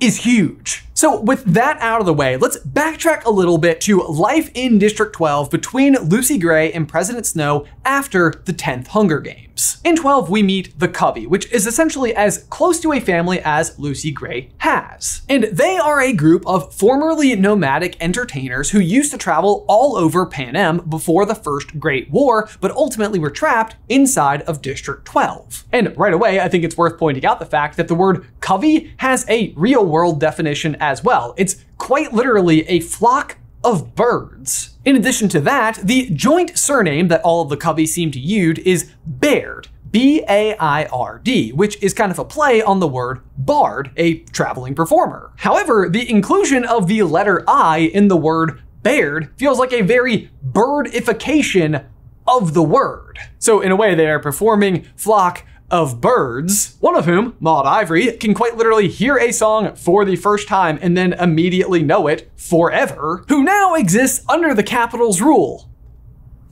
[SPEAKER 1] is huge. So with that out of the way, let's backtrack a little bit to life in District 12 between Lucy Gray and President Snow after the 10th Hunger Games. In 12, we meet the Covey, which is essentially as close to a family as Lucy Gray has. And they are a group of formerly nomadic entertainers who used to travel all over Panem before the First Great War, but ultimately were trapped inside of District 12. And right away, I think it's worth pointing out the fact that the word Covey has a real-world definition as well. It's quite literally a flock of birds. In addition to that, the joint surname that all of the Coveys seem to use is Baird, B-A-I-R-D, which is kind of a play on the word bard, a traveling performer. However, the inclusion of the letter I in the word Baird feels like a very birdification of the word. So in a way, they are performing flock of birds, one of whom, Maud Ivory, can quite literally hear a song for the first time and then immediately know it forever, who now exists under the Capitol's rule.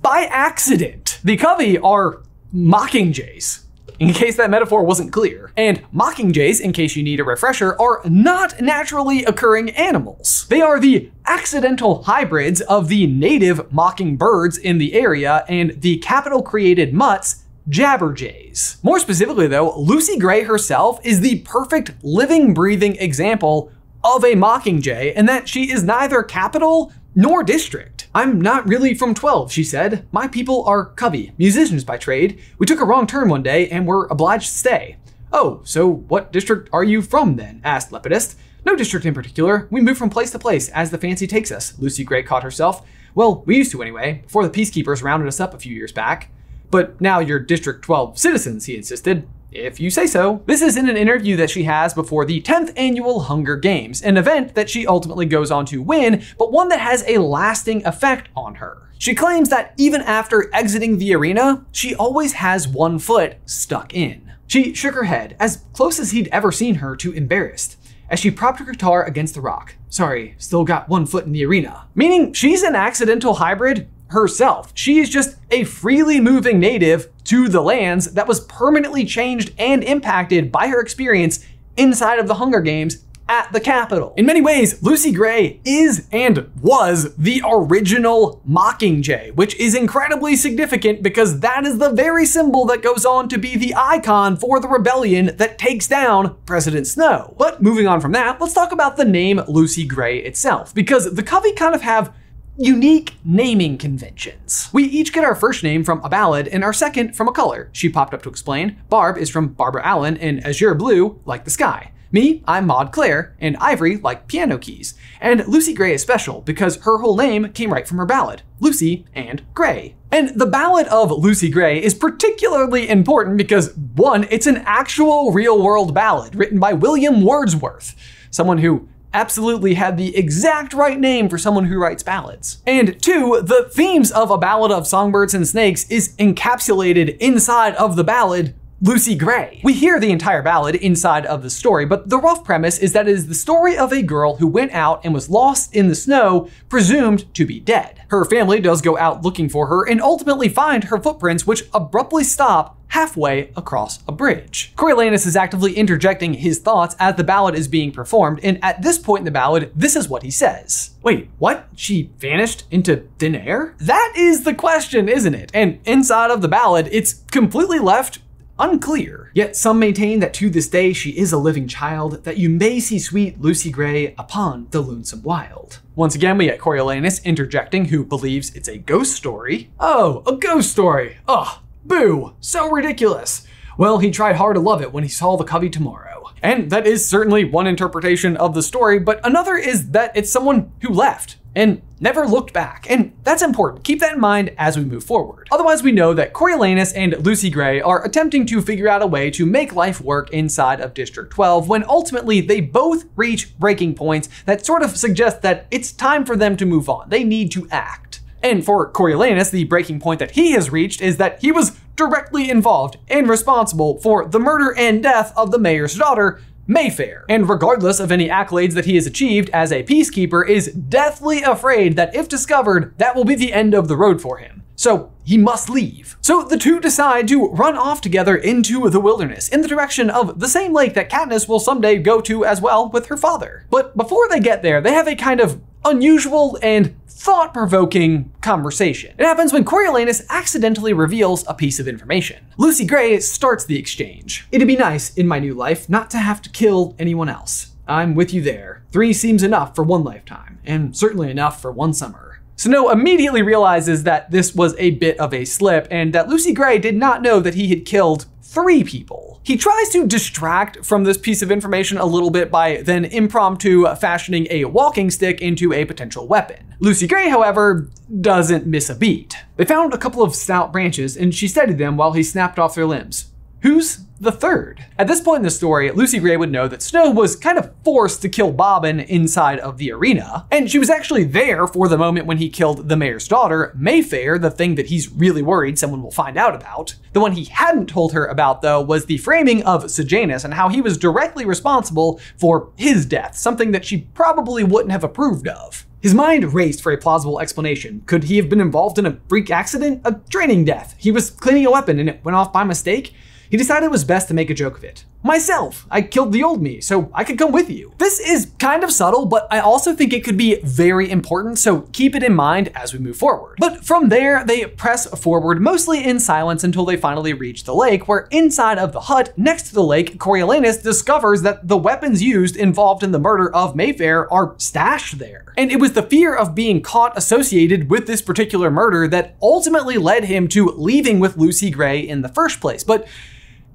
[SPEAKER 1] By accident. The Covey are mockingjays, in case that metaphor wasn't clear. And mockingjays, in case you need a refresher, are not naturally occurring animals. They are the accidental hybrids of the native mockingbirds in the area and the Capitol-created mutts, jabberjays. More specifically though, Lucy Gray herself is the perfect living, breathing example of a mockingjay, and that she is neither Capitol nor District. "I'm not really from 12, she said. My people are Covey, musicians by trade. We took a wrong turn one day and were obliged to stay." "Oh, so what district are you from then?" asked Lepidus. "No district in particular. We move from place to place as the fancy takes us," Lucy Gray caught herself. "Well, we used to anyway, before the peacekeepers rounded us up a few years back." "But now you're District 12 citizens," he insisted. "If you say so." This is in an interview that she has before the 10th annual Hunger Games, an event that she ultimately goes on to win, but one that has a lasting effect on her. She claims that even after exiting the arena, she always has one foot stuck in. She shook her head, as close as he'd ever seen her to embarrassed. as she propped her guitar against the rock. Sorry, still got one foot in the arena. Meaning she's an accidental hybrid herself. She is just a freely moving native to the lands that was permanently changed and impacted by her experience inside of the Hunger Games at the Capitol. In many ways, Lucy Gray is and was the original Mockingjay, which is incredibly significant because that is the very symbol that goes on to be the icon for the rebellion that takes down President Snow. But moving on from that, let's talk about the name Lucy Gray itself, because the Covey kind of have unique naming conventions. We each get our first name from a ballad and our second from a color. She popped up to explain. Barb is from Barbara Allen and azure blue like the sky. Me, I'm Maud Claire, and ivory like piano keys. And Lucy Gray is special because her whole name came right from her ballad, Lucy and Gray. And the Ballad of Lucy Gray is particularly important because, one, it's an actual real-world ballad written by William Wordsworth, someone who absolutely had the exact right name for someone who writes ballads. And two, the themes of A Ballad of Songbirds and Snakes is encapsulated inside of the ballad Lucy Gray. We hear the entire ballad inside of the story, but the rough premise is that it is the story of a girl who went out and was lost in the snow, presumed to be dead. Her family does go out looking for her and ultimately find her footprints, which abruptly stop halfway across a bridge. Coriolanus is actively interjecting his thoughts as the ballad is being performed, and at this point in the ballad, this is what he says. Wait, what? She vanished into thin air? That is the question, isn't it? And inside of the ballad, it's completely left unclear. Yet some maintain that to this day she is a living child, that you may see sweet Lucy Gray upon the lonesome wild. Once again, we get Coriolanus interjecting, who believes it's a ghost story. Oh, a ghost story. Ugh, boo, so ridiculous. Well, he tried hard to love it when he saw the Covey tomorrow. And that is certainly one interpretation of the story, but another is that it's someone who left and never looked back. And that's important. Keep that in mind as we move forward. Otherwise, we know that Coriolanus and Lucy Gray are attempting to figure out a way to make life work inside of District 12 when ultimately they both reach breaking points that sort of suggest that it's time for them to move on. They need to act. And for Coriolanus, the breaking point that he has reached is that he was directly involved and responsible for the murder and death of the mayor's daughter, Mayfair, and regardless of any accolades that he has achieved as a peacekeeper, is deathly afraid that if discovered, that will be the end of the road for him. So he must leave. So the two decide to run off together into the wilderness in the direction of the same lake that Katniss will someday go to as well with her father. But before they get there, they have a kind of unusual and thought-provoking conversation. It happens when Coriolanus accidentally reveals a piece of information. Lucy Gray starts the exchange. It'd be nice in my new life not to have to kill anyone else. I'm with you there. 3 seems enough for 1 lifetime, and certainly enough for 1 summer. Snow immediately realizes that this was a bit of a slip and that Lucy Gray did not know that he had killed 3 people. He tries to distract from this piece of information a little bit by then impromptu fashioning a walking stick into a potential weapon. Lucy Gray, however, doesn't miss a beat. They found a couple of stout branches and she steadied them while he snapped off their limbs. Who's the third? At this point in the story, Lucy Gray would know that Snow was kind of forced to kill Bobbin inside of the arena, and she was actually there for the moment when he killed the mayor's daughter, Mayfair, the thing that he's really worried someone will find out about. The one he hadn't told her about, though, was the framing of Sejanus and how he was directly responsible for his death, something that she probably wouldn't have approved of. His mind raced for a plausible explanation. Could he have been involved in a freak accident? A training death? He was cleaning a weapon and it went off by mistake? He decided it was best to make a joke of it. Myself, I killed the old me, so I could come with you. This is kind of subtle, but I also think it could be very important, so keep it in mind as we move forward. But from there, they press forward mostly in silence until they finally reach the lake, where inside of the hut next to the lake, Coriolanus discovers that the weapons used involved in the murder of Mayfair are stashed there. And it was the fear of being caught associated with this particular murder that ultimately led him to leaving with Lucy Gray in the first place. But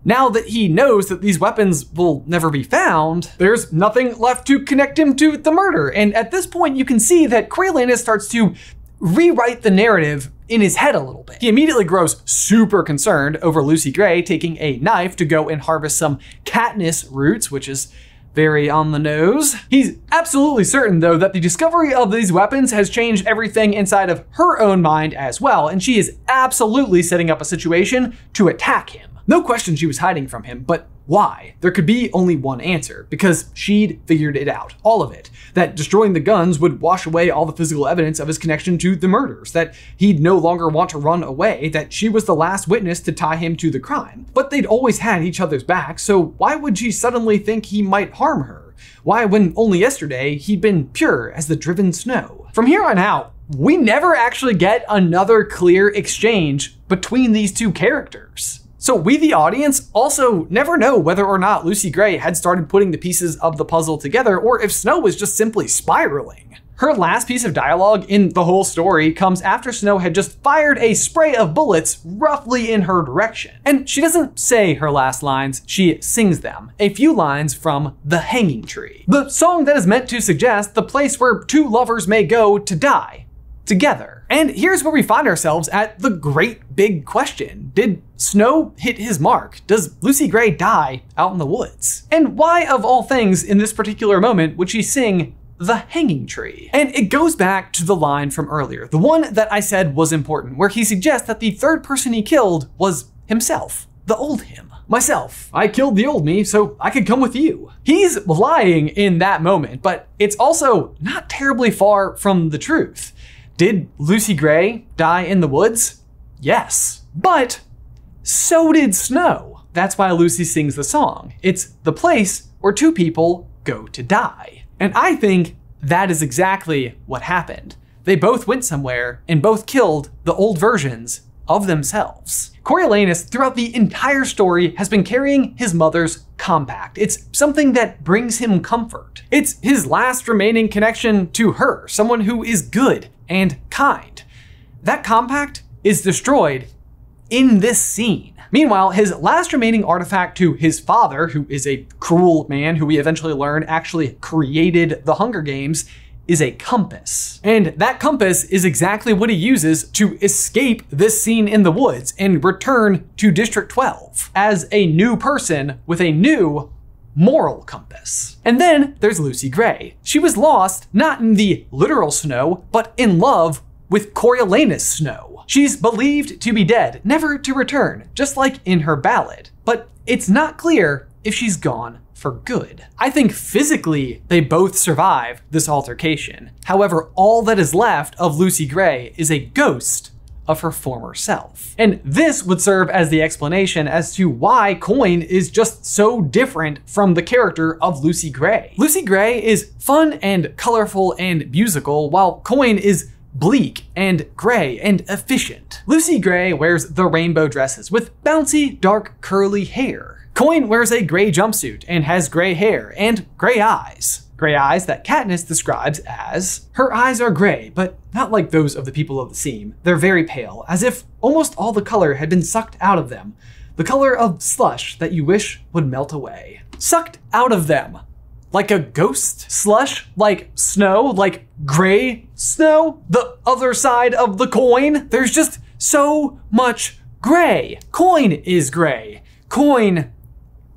[SPEAKER 1] now that he knows that these weapons will never be found, there's nothing left to connect him to the murder. And at this point, you can see that Coriolanus starts to rewrite the narrative in his head a little bit. He immediately grows super concerned over Lucy Gray taking a knife to go and harvest some Katniss roots, which is very on the nose. He's absolutely certain, though, that the discovery of these weapons has changed everything inside of her own mind as well, and she is absolutely setting up a situation to attack him. No question she was hiding from him, but why? There could be only one answer, because she'd figured it out, all of it. That destroying the guns would wash away all the physical evidence of his connection to the murders, that he'd no longer want to run away, that she was the last witness to tie him to the crime. But they'd always had each other's back, so why would she suddenly think he might harm her? Why, when only yesterday he'd been pure as the driven snow? From here on out, we never actually get another clear exchange between these two characters. So we, the audience, also never know whether or not Lucy Gray had started putting the pieces of the puzzle together, or if Snow was just simply spiraling. Her last piece of dialogue in the whole story comes after Snow had just fired a spray of bullets roughly in her direction. And she doesn't say her last lines, she sings them, a few lines from The Hanging Tree, the song that is meant to suggest the place where two lovers may go to die together. And here's where we find ourselves at the great big question. Did Snow hit his mark? Does Lucy Gray die out in the woods? And why, of all things, in this particular moment, would she sing The Hanging Tree? And it goes back to the line from earlier, the one that I said was important, where he suggests that the third person he killed was himself, the old him. Myself, I killed the old me so I could come with you. He's lying in that moment, but it's also not terribly far from the truth. Did Lucy Gray die in the woods? Yes, but so did Snow. That's why Lucy sings the song. It's the place where two people go to die. And I think that is exactly what happened. They both went somewhere and both killed the old versions of themselves. Coriolanus, throughout the entire story, has been carrying his mother's compact. It's something that brings him comfort. It's his last remaining connection to her, someone who is good and kind. That compact is destroyed in this scene. Meanwhile, his last remaining artifact to his father, who is a cruel man who we eventually learn actually created the Hunger Games, is a compass. And that compass is exactly what he uses to escape this scene in the woods and return to District 12 as a new person with a new moral compass. And then there's Lucy Gray. She was lost not in the literal snow, but in love with Coriolanus Snow. She's believed to be dead, never to return, just like in her ballad. But it's not clear if she's gone for good. I think physically they both survive this altercation. However, all that is left of Lucy Gray is a ghost of her former self. And this would serve as the explanation as to why Coin is just so different from the character of Lucy Gray. Lucy Gray is fun and colorful and musical, while Coin is bleak and gray and efficient. Lucy Gray wears the rainbow dresses with bouncy, dark, curly hair. Coin wears a gray jumpsuit and has gray hair and gray eyes. Gray eyes that Katniss describes as, her eyes are gray, but not like those of the people of the seam. They're very pale, as if almost all the color had been sucked out of them. The color of slush that you wish would melt away. Sucked out of them. Like a ghost? Slush? Like snow? Like gray snow? The other side of the coin? There's just so much gray. Coin is gray. Coin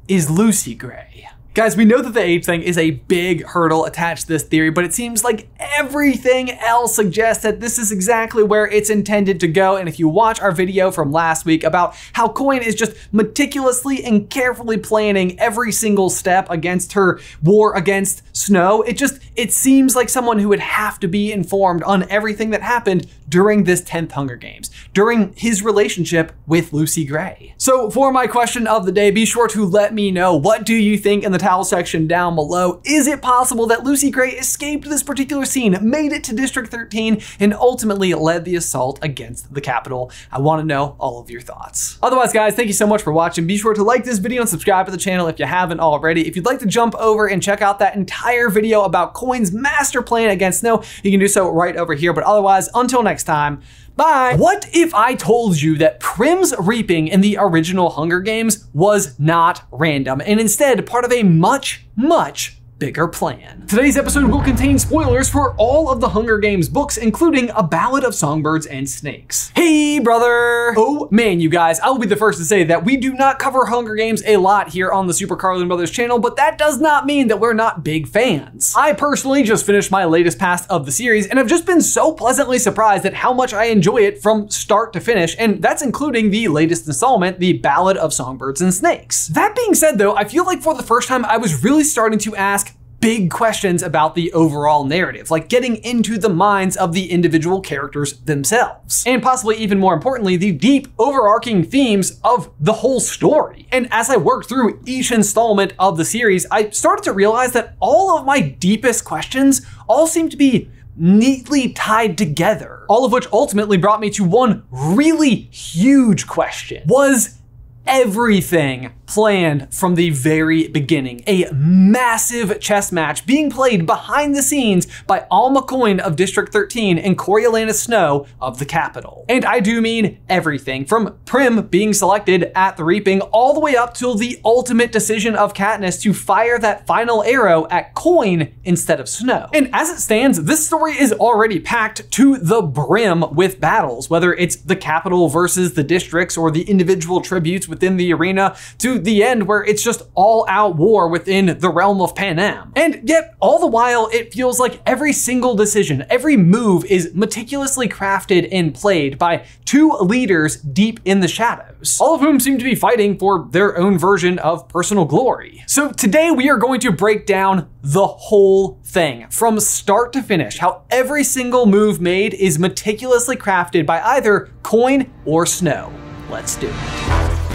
[SPEAKER 1] is Lucy Gray. Guys, we know that the age thing is a big hurdle attached to this theory, but it seems like everything else suggests that this is exactly where it's intended to go. And if you watch our video from last week about how Coin is just meticulously and carefully planning every single step against her war against Snow, it seems like someone who would have to be informed on everything that happened during this 10th Hunger Games, during his relationship with Lucy Gray. So for my question of the day, be sure to let me know, what do you think in the towel section down below? Is it possible that Lucy Gray escaped this particular scene, made it to District 13, and ultimately led the assault against the Capitol? I want to know all of your thoughts. Otherwise, guys, thank you so much for watching. Be sure to like this video and subscribe to the channel if you haven't already. If you'd like to jump over and check out that entire video about Coin's master plan against Snow, you can do so right over here. But otherwise, until next time, bye. What if I told you that Prim's reaping in the original Hunger Games was not random and instead part of a much, much bigger plan. Today's episode will contain spoilers for all of the Hunger Games books, including A Ballad of Songbirds and Snakes. Hey, brother! Oh man, you guys, I'll be the first to say that we do not cover Hunger Games a lot here on the Super Carlin Brothers channel, but that does not mean that we're not big fans. I personally just finished my latest pass of the series, and I've just been so pleasantly surprised at how much I enjoy it from start to finish, and that's including the latest installment, The Ballad of Songbirds and Snakes. That being said though, I feel like for the first time I was really starting to ask big questions about the overall narrative, like getting into the minds of the individual characters themselves. And possibly even more importantly, the deep overarching themes of the whole story. And as I worked through each installment of the series, I started to realize that all of my deepest questions all seem to be neatly tied together. All of which ultimately brought me to one really huge question. Was everything planned from the very beginning? A massive chess match being played behind the scenes by Alma Coin of District 13 and Coriolanus Snow of the Capitol. And I do mean everything, from Prim being selected at the Reaping all the way up till the ultimate decision of Katniss to fire that final arrow at Coin instead of Snow. And as it stands, this story is already packed to the brim with battles, whether it's the Capitol versus the districts or the individual tributes within the arena, to the end where it's just all out war within the realm of Panem. And yet all the while it feels like every single decision, every move is meticulously crafted and played by two leaders deep in the shadows, all of whom seem to be fighting for their own version of personal glory. So today we are going to break down the whole thing from start to finish, how every single move made is meticulously crafted by either Coin or Snow. Let's do it.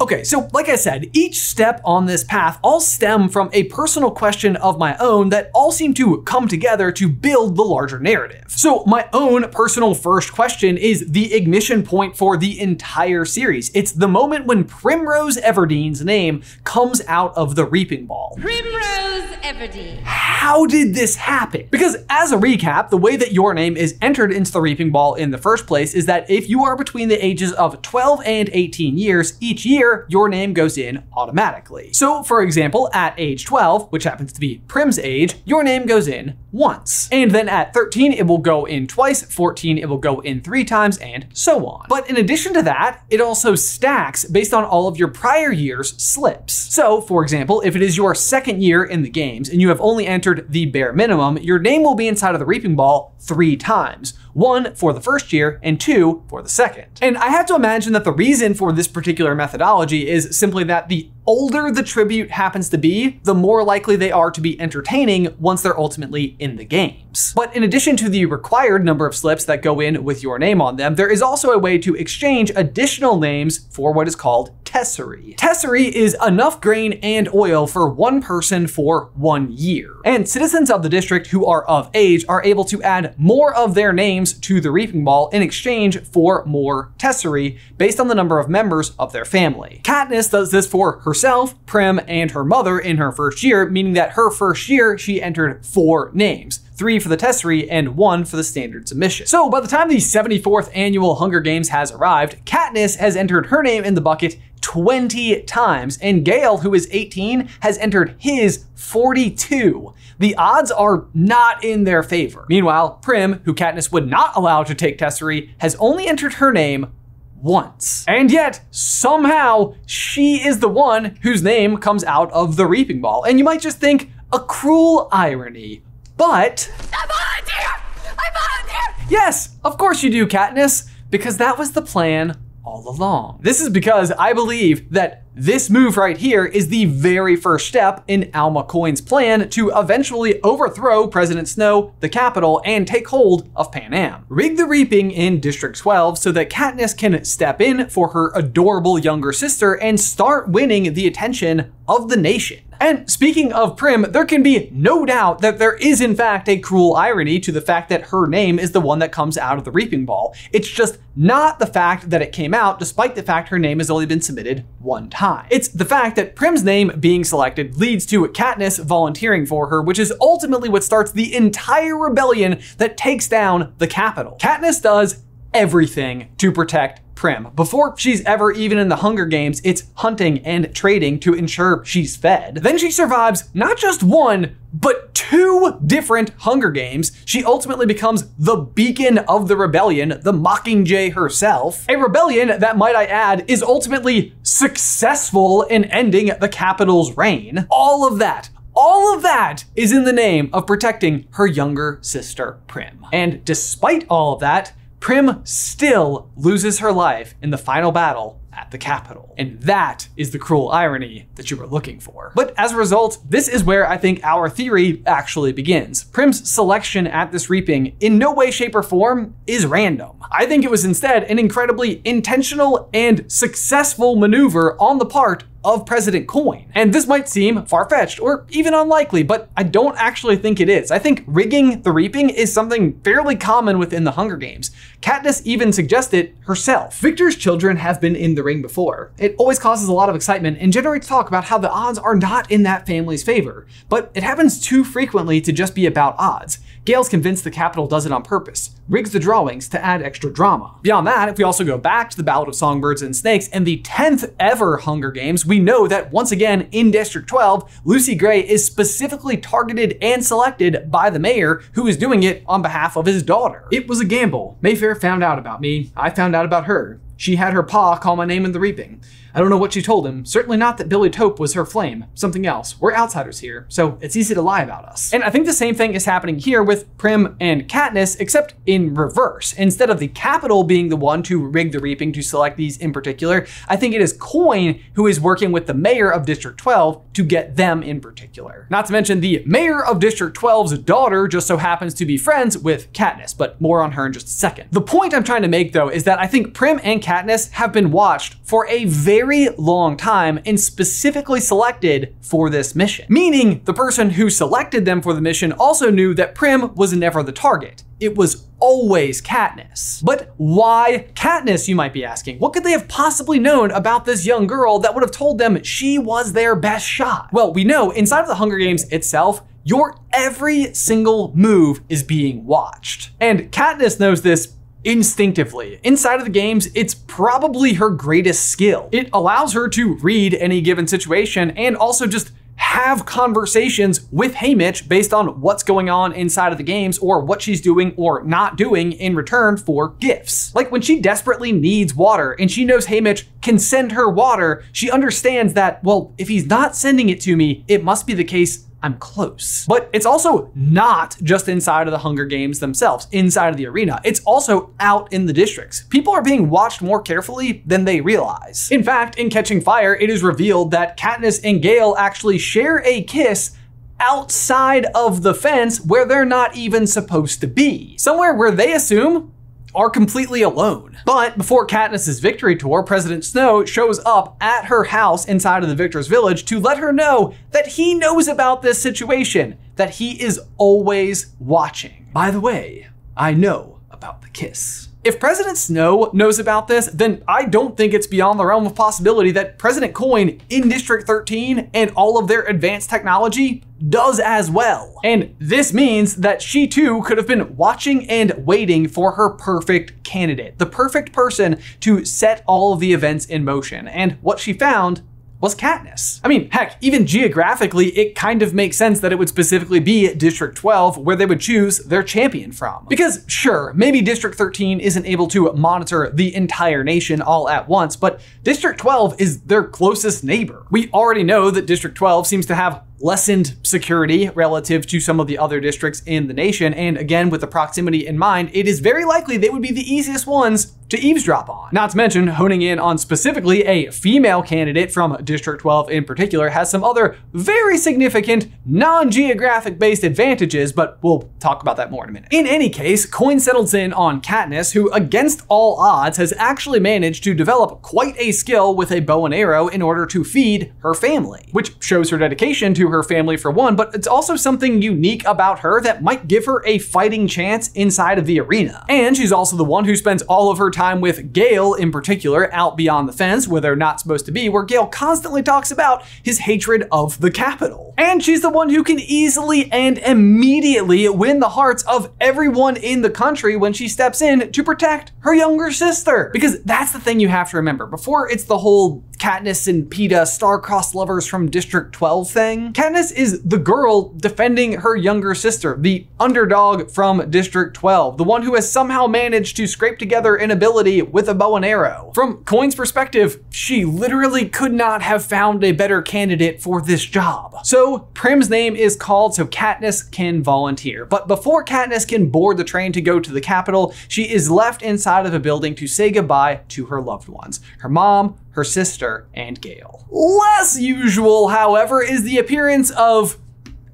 [SPEAKER 1] Okay, so like I said, each step on this path all stem from a personal question of my own that all seem to come together to build the larger narrative. So my own personal first question is the ignition point for the entire series. It's the moment when Primrose Everdene's name comes out of the Reaping Ball.
[SPEAKER 5] Primrose Everdene.
[SPEAKER 1] How did this happen? Because as a recap, the way that your name is entered into the Reaping Ball in the first place is that if you are between the ages of 12 and 18 years, each year your name goes in automatically. So for example, at age 12, which happens to be Prim's age, your name goes in once. And then at 13, it will go in twice, 14, it will go in 3 times, and so on. But in addition to that, it also stacks based on all of your prior year's slips. So for example, if it is your second year in the games and you have only entered the bare minimum, your name will be inside of the Reaping Ball 3 times. 1 for the first year and 2 for the second. And I have to imagine that the reason for this particular methodology is simply that the older the tribute happens to be, the more likely they are to be entertaining once they're ultimately in the games. But in addition to the required number of slips that go in with your name on them, there is also a way to exchange additional names for what is called tessery. Tessery is enough grain and oil for one person for 1 year. And citizens of the district who are of age are able to add more of their names to the Reaping Ball in exchange for more tessery based on the number of members of their family. Katniss does this for herself, Prim, and her mother in her first year, meaning that her first year she entered 4 names. 3 for the tessery and 1 for the standard submission. So by the time the 74th annual Hunger Games has arrived, Katniss has entered her name in the bucket 20 times, and Gale, who is 18, has entered his 42. The odds are not in their favor. Meanwhile, Prim, who Katniss would not allow to take tessery, has only entered her name once. And yet, somehow, she is the one whose name comes out of the Reaping Ball. And you might just think, a cruel irony. But
[SPEAKER 4] I volunteer! I volunteer!
[SPEAKER 1] Yes, of course you do, Katniss, because that was the plan all along. This is because I believe that this move right here is the very first step in Alma Coin's plan to eventually overthrow President Snow, the Capitol, and take hold of Panem. Rig the Reaping in District 12 so that Katniss can step in for her adorable younger sister and start winning the attention of the nation. And speaking of Prim, there can be no doubt that there is in fact a cruel irony to the fact that her name is the one that comes out of the Reaping Ball. It's just not the fact that it came out despite the fact her name has only been submitted 1 time. It's the fact that Prim's name being selected leads to Katniss volunteering for her, which is ultimately what starts the entire rebellion that takes down the Capitol. Katniss does everything to protect Prim. Before she's ever even in the Hunger Games, it's hunting and trading to ensure she's fed. Then she survives not just one, but 2 different Hunger Games. She ultimately becomes the beacon of the rebellion, the Mockingjay herself. A rebellion that, might I add, is ultimately successful in ending the Capitol's reign. All of that is in the name of protecting her younger sister, Prim. And despite all of that, Prim still loses her life in the final battle at the Capitol. And that is the cruel irony that you were looking for. But as a result, this is where I think our theory actually begins. Prim's selection at this reaping in no way, shape, or form is random. I think it was instead an incredibly intentional and successful maneuver on the part of President Coin. And this might seem far-fetched or even unlikely, but I don't actually think it is. I think rigging the reaping is something fairly common within the Hunger Games. Katniss even suggested it herself. Victor's children have been in the ring before. It always causes a lot of excitement and generates talk about how the odds are not in that family's favor, but it happens too frequently to just be about odds. Gale's convinced the Capitol does it on purpose, rigs the drawings to add extra drama. Beyond that, if we also go back to the Ballad of Songbirds and Snakes and the 10th ever Hunger Games, we know that once again in District 12, Lucy Gray is specifically targeted and selected by the mayor, who is doing it on behalf of his daughter. It was a gamble. Mayfair found out about me. I found out about her. She had her pa call my name in the reaping. I don't know what she told him. Certainly not that Billy Taupe was her flame. Something else. We're outsiders here, so it's easy to lie about us. And I think the same thing is happening here with Prim and Katniss, except in reverse. Instead of the Capitol being the one to rig the reaping to select these in particular, I think it is Coin who is working with the mayor of District 12 to get them in particular. Not to mention the mayor of District 12's daughter just so happens to be friends with Katniss, but more on her in just a second. The point I'm trying to make though is that I think Prim and Katniss have been watched for a very long time and specifically selected for this mission. Meaning the person who selected them for the mission also knew that Prim was never the target. It was always Katniss. But why Katniss, you might be asking? What could they have possibly known about this young girl that would have told them she was their best shot? Well, we know inside of the Hunger Games itself, your every single move is being watched. And Katniss knows this instinctively. Inside of the games, it's probably her greatest skill. It allows her to read any given situation and also just have conversations with Haymitch based on what's going on inside of the games or what she's doing or not doing in return for gifts. Like when she desperately needs water and she knows Haymitch can send her water, she understands that, well, if he's not sending it to me, it must be the case I'm close. But it's also not just inside of the Hunger Games themselves, inside of the arena. It's also out in the districts. People are being watched more carefully than they realize. In fact, in Catching Fire, it is revealed that Katniss and Gale actually share a kiss outside of the fence where they're not even supposed to be. Somewhere where they assume are completely alone. But before Katniss's victory tour, President Snow shows up at her house inside of the Victor's Village to let her know that he knows about this situation, that he is always watching. By the way, I know about the kiss. If President Snow knows about this, then I don't think it's beyond the realm of possibility that President Coin in District 13 and all of their advanced technology does as well. And this means that she too could have been watching and waiting for her perfect candidate, the perfect person to set all of the events in motion. And what she found was Katniss. I mean, heck, even geographically, it kind of makes sense that it would specifically be District 12 where they would choose their champion from. Because sure, maybe District 13 isn't able to monitor the entire nation all at once, but District 12 is their closest neighbor. We already know that District 12 seems to have lessened security relative to some of the other districts in the nation. And again, with the proximity in mind, it is very likely they would be the easiest ones to eavesdrop on. Not to mention, honing in on specifically a female candidate from District 12 in particular has some other very significant non-geographic based advantages, but we'll talk about that more in a minute. In any case, Coin settles in on Katniss, who against all odds has actually managed to develop quite a skill with a bow and arrow in order to feed her family, which shows her dedication to her family for one, but it's also something unique about her that might give her a fighting chance inside of the arena. And she's also the one who spends all of her time with Gale in particular out beyond the fence where they're not supposed to be, where Gale constantly talks about his hatred of the Capitol. And she's the one who can easily and immediately win the hearts of everyone in the country when she steps in to protect her younger sister. Because that's the thing you have to remember. Before it's the whole Katniss and Peeta star-crossed lovers from District 12 thing, Katniss is the girl defending her younger sister, the underdog from District 12, the one who has somehow managed to scrape together an ability with a bow and arrow. From Coin's perspective, she literally could not have found a better candidate for this job. So Prim's name is called so Katniss can volunteer. But before Katniss can board the train to go to the Capitol, she is left inside of a building to say goodbye to her loved ones, her mom, her sister, and Gale. Less usual, however, is the appearance of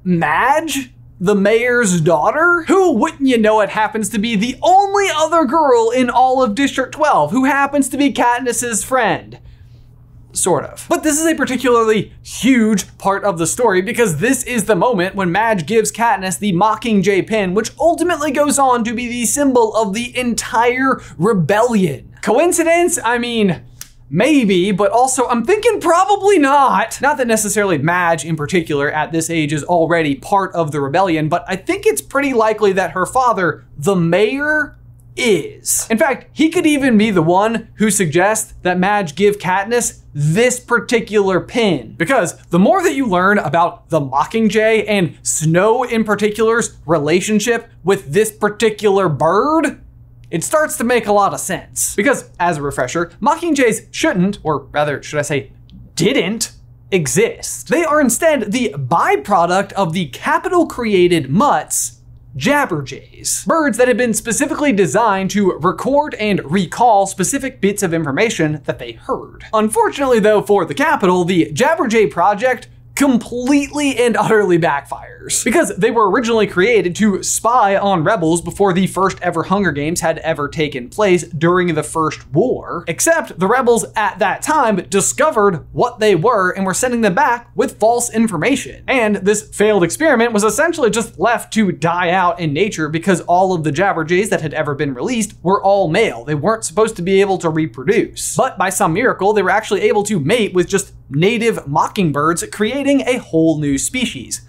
[SPEAKER 1] Madge, the mayor's daughter, who, wouldn't you know it, happens to be the only other girl in all of District 12 who happens to be Katniss's friend. Sort of. But this is a particularly huge part of the story because this is the moment when Madge gives Katniss the Mockingjay pin, which ultimately goes on to be the symbol of the entire rebellion. Coincidence? I mean, maybe, but also I'm thinking probably not. Not that necessarily Madge in particular at this age is already part of the rebellion, but I think it's pretty likely that her father, the mayor, is. In fact, he could even be the one who suggests that Madge give Katniss this particular pin. Because the more that you learn about the Mockingjay and Snow in particular's relationship with this particular bird, it starts to make a lot of sense. Because, as a refresher, Mockingjays shouldn't, or rather, should I say, didn't, exist. They are instead the byproduct of the Capitol-created mutts, Jabberjays, birds that had been specifically designed to record and recall specific bits of information that they heard. Unfortunately though, for the Capitol, the Jabberjay project completely and utterly backfires because they were originally created to spy on rebels before the first ever Hunger Games had ever taken place during the First War, except the rebels at that time discovered what they were and were sending them back with false information. And this failed experiment was essentially just left to die out in nature because all of the Jabberjays that had ever been released were all male. They weren't supposed to be able to reproduce. But by some miracle, they were actually able to mate with just native mockingbirds, creating a whole new species,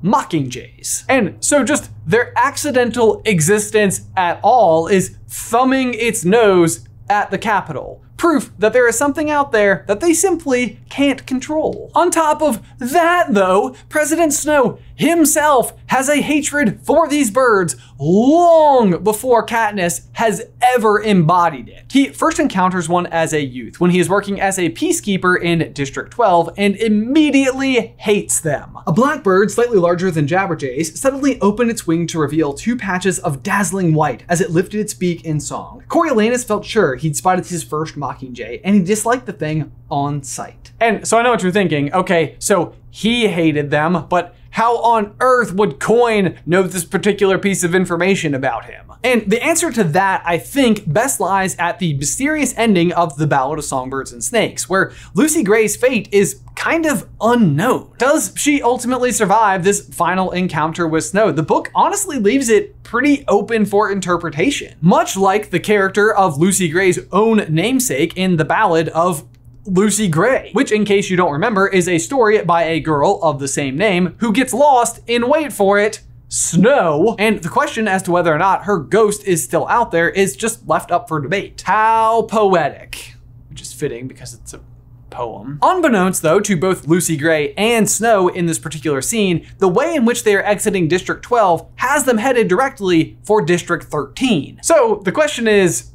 [SPEAKER 1] Mockingjays. And so just their accidental existence at all is thumbing its nose at the Capitol. Proof that there is something out there that they simply can't control. On top of that though, President Snow himself has a hatred for these birds long before Katniss has ever embodied it. He first encounters one as a youth when he is working as a peacekeeper in District 12 and immediately hates them. A blackbird slightly larger than Jabberjays suddenly opened its wing to reveal two patches of dazzling white as it lifted its beak in song. Coriolanus felt sure he'd spotted his first Mockingjay and he disliked the thing on sight. And so I know what you're thinking, okay, so he hated them, but how on earth would Coin know this particular piece of information about him? And the answer to that, I think, best lies at the mysterious ending of The Ballad of Songbirds and Snakes, where Lucy Gray's fate is kind of unknown. Does she ultimately survive this final encounter with Snow? The book honestly leaves it pretty open for interpretation, much like the character of Lucy Gray's own namesake in The Ballad of Lucy Gray, which, in case you don't remember, is a story by a girl of the same name who gets lost in, wait for it, snow. And the question as to whether or not her ghost is still out there is just left up for debate. How poetic, which is fitting because it's a poem. Unbeknownst though to both Lucy Gray and Snow in this particular scene, the way in which they are exiting District 12 has them headed directly for District 13. So the question is,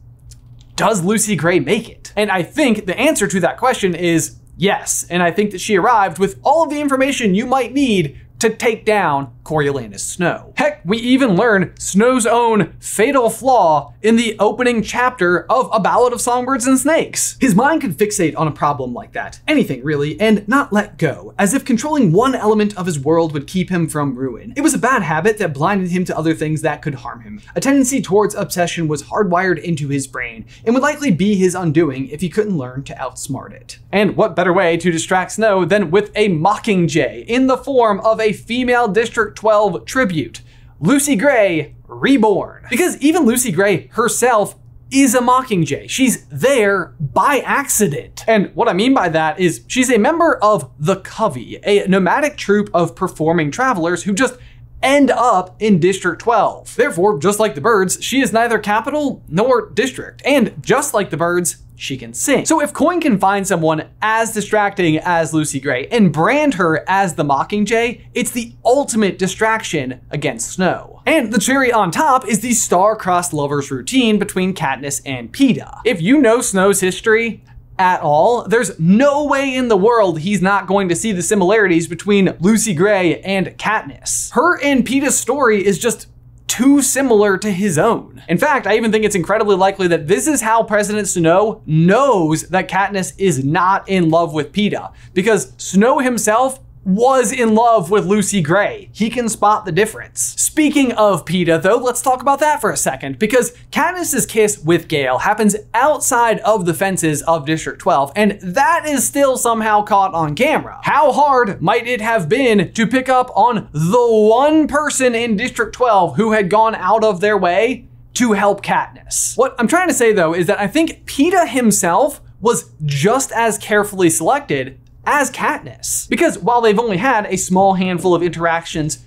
[SPEAKER 1] does Lucy Gray make it? And I think the answer to that question is yes. And I think that she arrived with all of the information you might need to take down Coriolanus Snow. Heck, we even learn Snow's own fatal flaw in the opening chapter of A Ballad of Songbirds and Snakes. His mind could fixate on a problem like that, anything really, and not let go, as if controlling one element of his world would keep him from ruin. It was a bad habit that blinded him to other things that could harm him. A tendency towards obsession was hardwired into his brain, and would likely be his undoing if he couldn't learn to outsmart it. And what better way to distract Snow than with a Mockingjay in the form of a female District 12 tribute, Lucy Gray reborn. Because even Lucy Gray herself is a Mockingjay. She's there by accident. And what I mean by that is she's a member of the Covey, a nomadic troupe of performing travelers who just end up in District 12. Therefore, just like the birds, she is neither capital nor district. And just like the birds, she can sing. So if Coin can find someone as distracting as Lucy Gray and brand her as the Mockingjay, it's the ultimate distraction against Snow. And the cherry on top is the star-crossed lovers routine between Katniss and Peeta. If you know Snow's history at all, there's no way in the world he's not going to see the similarities between Lucy Gray and Katniss. Her and Peeta's story is just too similar to his own. In fact, I even think it's incredibly likely that this is how President Snow knows that Katniss is not in love with Peeta, because Snow himself was in love with Lucy Gray. He can spot the difference. Speaking of Peeta though, let's talk about that for a second, because Katniss's kiss with Gale happens outside of the fences of District 12, and that is still somehow caught on camera. How hard might it have been to pick up on the one person in District 12 who had gone out of their way to help Katniss? What I'm trying to say though is that I think Peeta himself was just as carefully selected as Katniss. Because while they've only had a small handful of interactions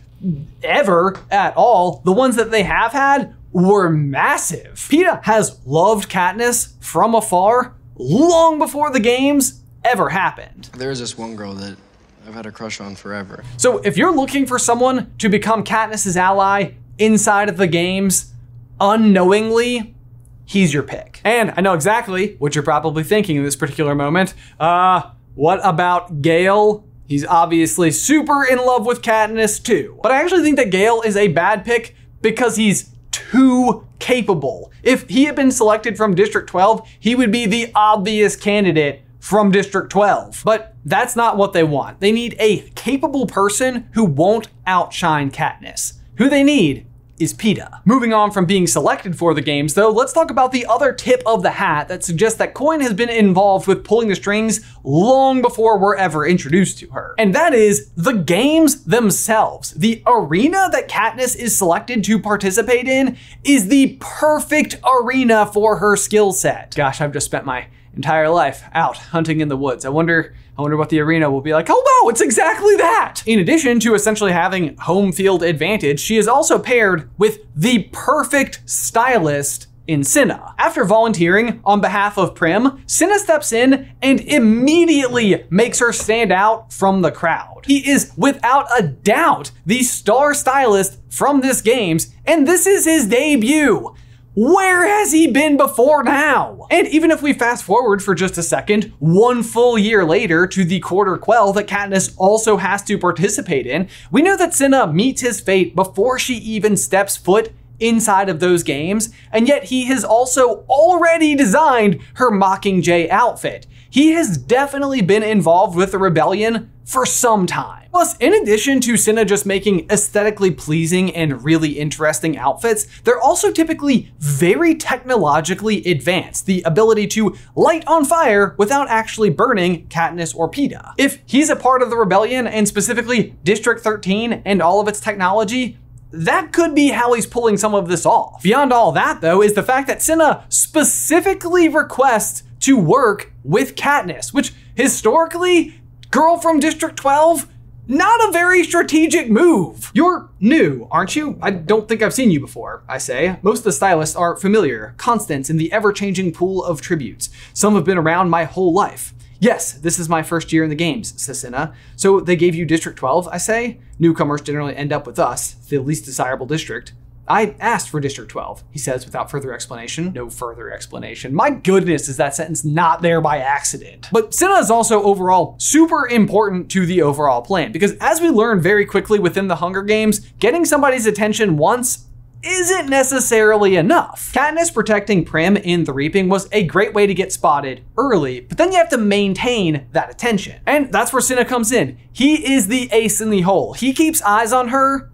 [SPEAKER 1] ever at all, the ones that they have had were massive. Peeta has loved Katniss from afar long before the games ever happened.
[SPEAKER 6] There's this one girl that I've had a crush on forever.
[SPEAKER 1] So if you're looking for someone to become Katniss's ally inside of the games unknowingly, he's your pick. And I know exactly what you're probably thinking in this particular moment. What about Gale? He's obviously super in love with Katniss too. But I actually think that Gale is a bad pick because he's too capable. If he had been selected from District 12, he would be the obvious candidate from District 12. But that's not what they want. They need a capable person who won't outshine Katniss. Who they need is Peeta. Moving on from being selected for the games though, let's talk about the other tip of the hat that suggests that Coin has been involved with pulling the strings long before we're ever introduced to her. And that is the games themselves. The arena that Katniss is selected to participate in is the perfect arena for her skill set. Gosh, I've just spent my entire life out hunting in the woods. I wonder what the arena will be like. Oh wow, it's exactly that! In addition to essentially having home field advantage, she is also paired with the perfect stylist in Cinna. After volunteering on behalf of Prim, Cinna steps in and immediately makes her stand out from the crowd. He is without a doubt the star stylist from this games, and this is his debut. Where has he been before now? And even if we fast forward for just a second, 1 full year later to the quarter quell that Katniss also has to participate in, we know that Cinna meets his fate before she even steps foot inside of those games, and yet he has also already designed her Mockingjay outfit. He has definitely been involved with the rebellion for some time. Plus, in addition to Cinna just making aesthetically pleasing and really interesting outfits, they're also typically very technologically advanced. The ability to light on fire without actually burning Katniss or Peeta. If he's a part of the rebellion, and specifically District 13 and all of its technology, that could be how he's pulling some of this off. Beyond all that though is the fact that Cinna specifically requests to work with Katniss, which historically, girl from District 12, not a very strategic move. You're new, aren't you? I don't think I've seen you before, I say. Most of the stylists are familiar, constants in the ever-changing pool of tributes. Some have been around my whole life. Yes, this is my first year in the games, says Cinna. So they gave you District 12, I say? Newcomers generally end up with us, the least desirable district. I asked for District 12, he says without further explanation. No further explanation. My goodness, is that sentence not there by accident? But Cinna is also overall super important to the overall plan, because as we learn very quickly within the Hunger Games, getting somebody's attention once isn't necessarily enough. Katniss protecting Prim in the Reaping was a great way to get spotted early, but then you have to maintain that attention. And that's where Cinna comes in. He is the ace in the hole. He keeps eyes on her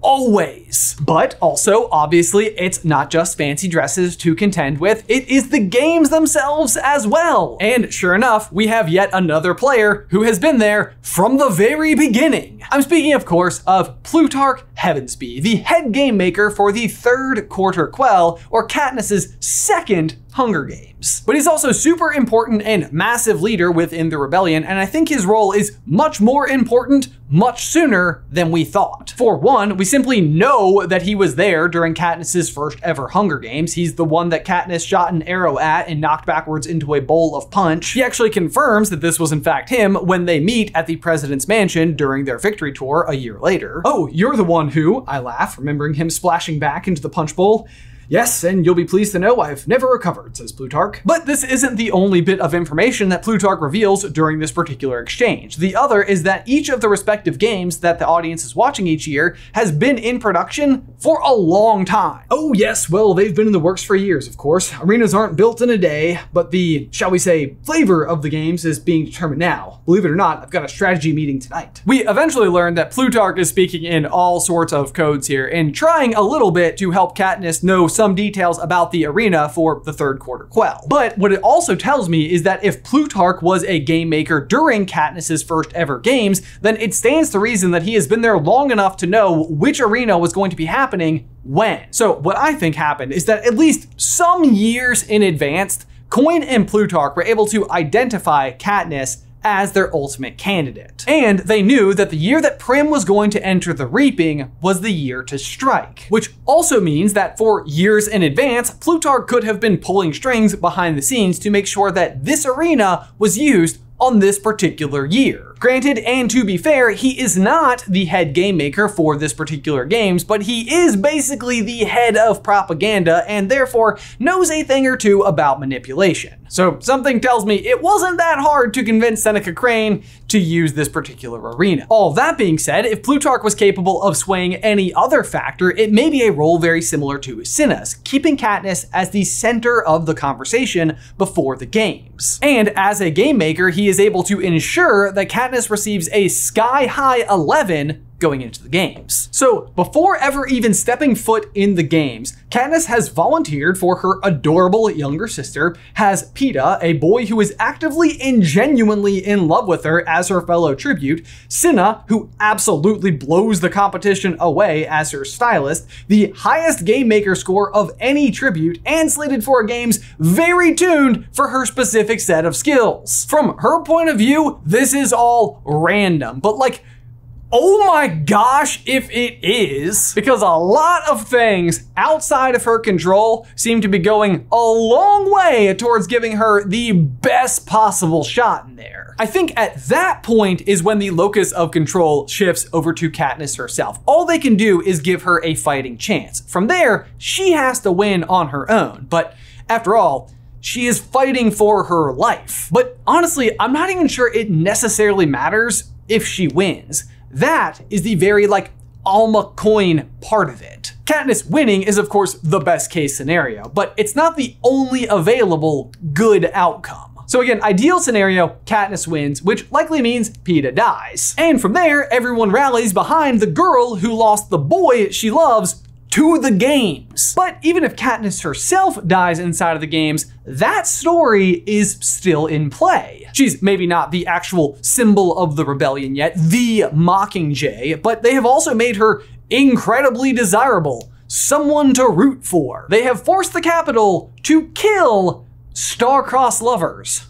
[SPEAKER 1] Always. But also, obviously, it's not just fancy dresses to contend with, it is the games themselves as well. And sure enough, we have yet another player who has been there from the very beginning. I'm speaking, of course, of Plutarch Heavensbee, the head game maker for the third Quarter Quell, or Katniss's second Hunger Games. But he's also super important and massive leader within the rebellion, and I think his role is much more important much sooner than we thought. For one, we simply know that he was there during Katniss's first ever Hunger Games. He's the one that Katniss shot an arrow at and knocked backwards into a bowl of punch. He actually confirms that this was in fact him when they meet at the president's mansion during their victory tour a year later. Oh, you're the one who, I laugh, remembering him splashing back into the punch bowl. Yes, and you'll be pleased to know I've never recovered, says Plutarch. But this isn't the only bit of information that Plutarch reveals during this particular exchange. The other is that each of the respective games that the audience is watching each year has been in production for a long time. Oh yes, well, they've been in the works for years, of course. Arenas aren't built in a day, but the, shall we say, flavor of the games is being determined now. Believe it or not, I've got a strategy meeting tonight. We eventually learned that Plutarch is speaking in all sorts of codes here and trying a little bit to help Katniss know some details about the arena for the third Quarter Quell. But what it also tells me is that if Plutarch was a game maker during Katniss's first ever games, then it stands to reason that he has been there long enough to know which arena was going to be happening when. So what I think happened is that at least some years in advance, Coin and Plutarch were able to identify Katniss as their ultimate candidate. And they knew that the year that Prim was going to enter the Reaping was the year to strike, which also means that for years in advance, Plutarch could have been pulling strings behind the scenes to make sure that this arena was used on this particular year. Granted, and to be fair, he is not the head game maker for this particular games, but he is basically the head of propaganda and therefore knows a thing or two about manipulation. So something tells me it wasn't that hard to convince Seneca Crane to use this particular arena. All that being said, if Plutarch was capable of swaying any other factor, it may be a role very similar to Cinna's, keeping Katniss as the center of the conversation before the games. And as a game maker, he is able to ensure that Katniss receives a sky-high 11 going into the games. So before ever even stepping foot in the games, Katniss has volunteered for her adorable younger sister, has Peeta, a boy who is actively and genuinely in love with her as her fellow tribute, Cinna, who absolutely blows the competition away as her stylist, the highest game maker score of any tribute, and slated for games very tuned for her specific set of skills. From her point of view, this is all random, but like, oh my gosh, if it is, because a lot of things outside of her control seem to be going a long way towards giving her the best possible shot in there. I think at that point is when the locus of control shifts over to Katniss herself. All they can do is give her a fighting chance. From there, she has to win on her own, but after all, she is fighting for her life. But honestly, I'm not even sure it necessarily matters if she wins. That is the very Alma Coin part of it. Katniss winning is of course the best case scenario, but it's not the only available good outcome. So again, ideal scenario, Katniss wins, which likely means Peeta dies. And from there, everyone rallies behind the girl who lost the boy she loves to the games. But even if Katniss herself dies inside of the games, that story is still in play. She's maybe not the actual symbol of the rebellion yet, the Mockingjay, but they have also made her incredibly desirable, someone to root for. They have forced the Capitol to kill star-crossed lovers.